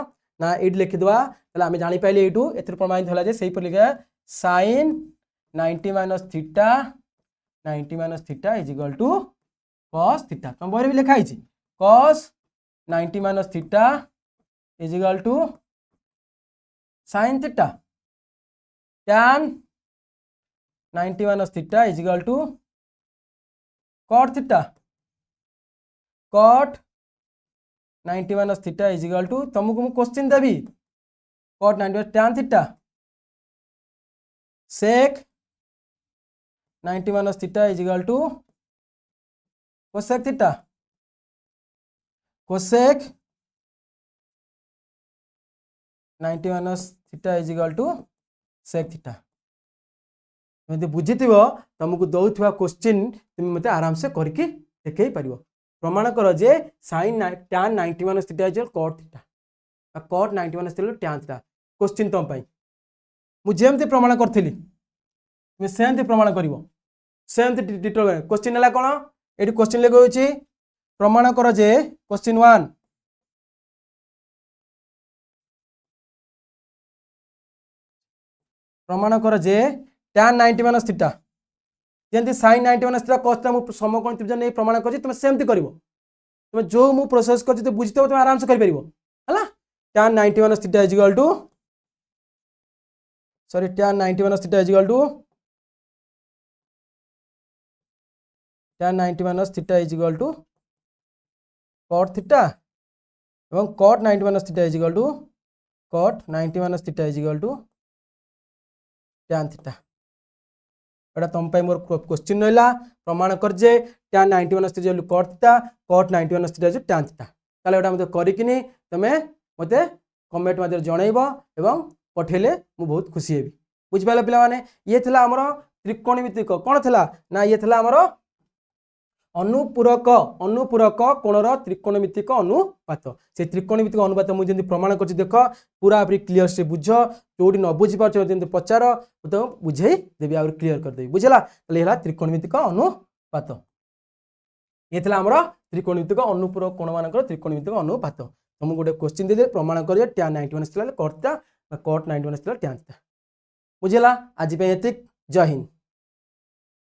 ना एट लिखि दवा ताले हम जानि पाइले एटू एथि प्रमाणित होला जे सही पर लिखा sin 90 minus theta is equal to cos theta तुम बहरे भी लिखा है cos 90 minus theta is equal to sin theta tan 90 minus theta is equal to cot theta cot 90 minus theta is equal to तुमको मु क्वेश्चन देबी cot 90 tan theta sec 90 minus theta is equal to cosec theta cosec 90 minus theta is equal to sec theta तुम बुझी तुमको दौथवा क्वेश्चन तुम मत आराम से करके देखई पारिबो प्रमाण कर जे sin tan 90 minus theta is cot theta cot 90 minus theta tan theta question तुम पाई मु जेमते प्रमाण करथिली तुम सेमते प्रमाण करिवो सेमते डिटेल क्वेश्चन हला कोन एटी क्वेश्चन लेखो होची प्रमाण कर जे क्वेश्चन 1 प्रमाण कर जे tan 90 माइनस थीटा जेंति sin 90 minus theta cos theta मु समकोण त्रिभुज नै प्रमाण करछि तुम सेमते करिवो तुम जो मु प्रोसेस करछि तो बुझितो तुम आराम से कर परिवो हला tan 90 minus theta is equal to sorry tan 90 minus theta is equal to tan 90 minus theta is equal to cot theta एवं cot 90 minus theta is equal to cot 90 minus theta is equal to tan theta एटा तुम पाई मोर क्वेश्चन रहला प्रमाण कर जे tan 90 minus theta cot theta cot 90 minus theta tan theta ताले एटा मते करिकिनी तमे मते कमेंट माध्यम जणाइबो एवं पठेले मु बहुत खुशी हेबी बुझ पाइला पिला माने ये थला हमरो त्रिकोणमितिक कोन थला ना ये थला हमरो अनुपूरक कोणर त्रिकोणमितिक अनुपात से त्रिकोणमितिक अनुपात मुझे प्रमाण कर देख पूरा क्लीयर से बुझ जो न बुझी पार्छ पचार तो बुझे देवी आ क्लीयर करदेवी बुझला त्रिकोणमितिक अनुपात ये आमर त्रिकोणमितिक अनुपूरक कोण मान त्रिकोणमितिक अनुपात तुमको गोटे क्वेश्चन दे प्रमाण कर tan 90 minus cot 90 minus tan बुझला आज जय हिंद।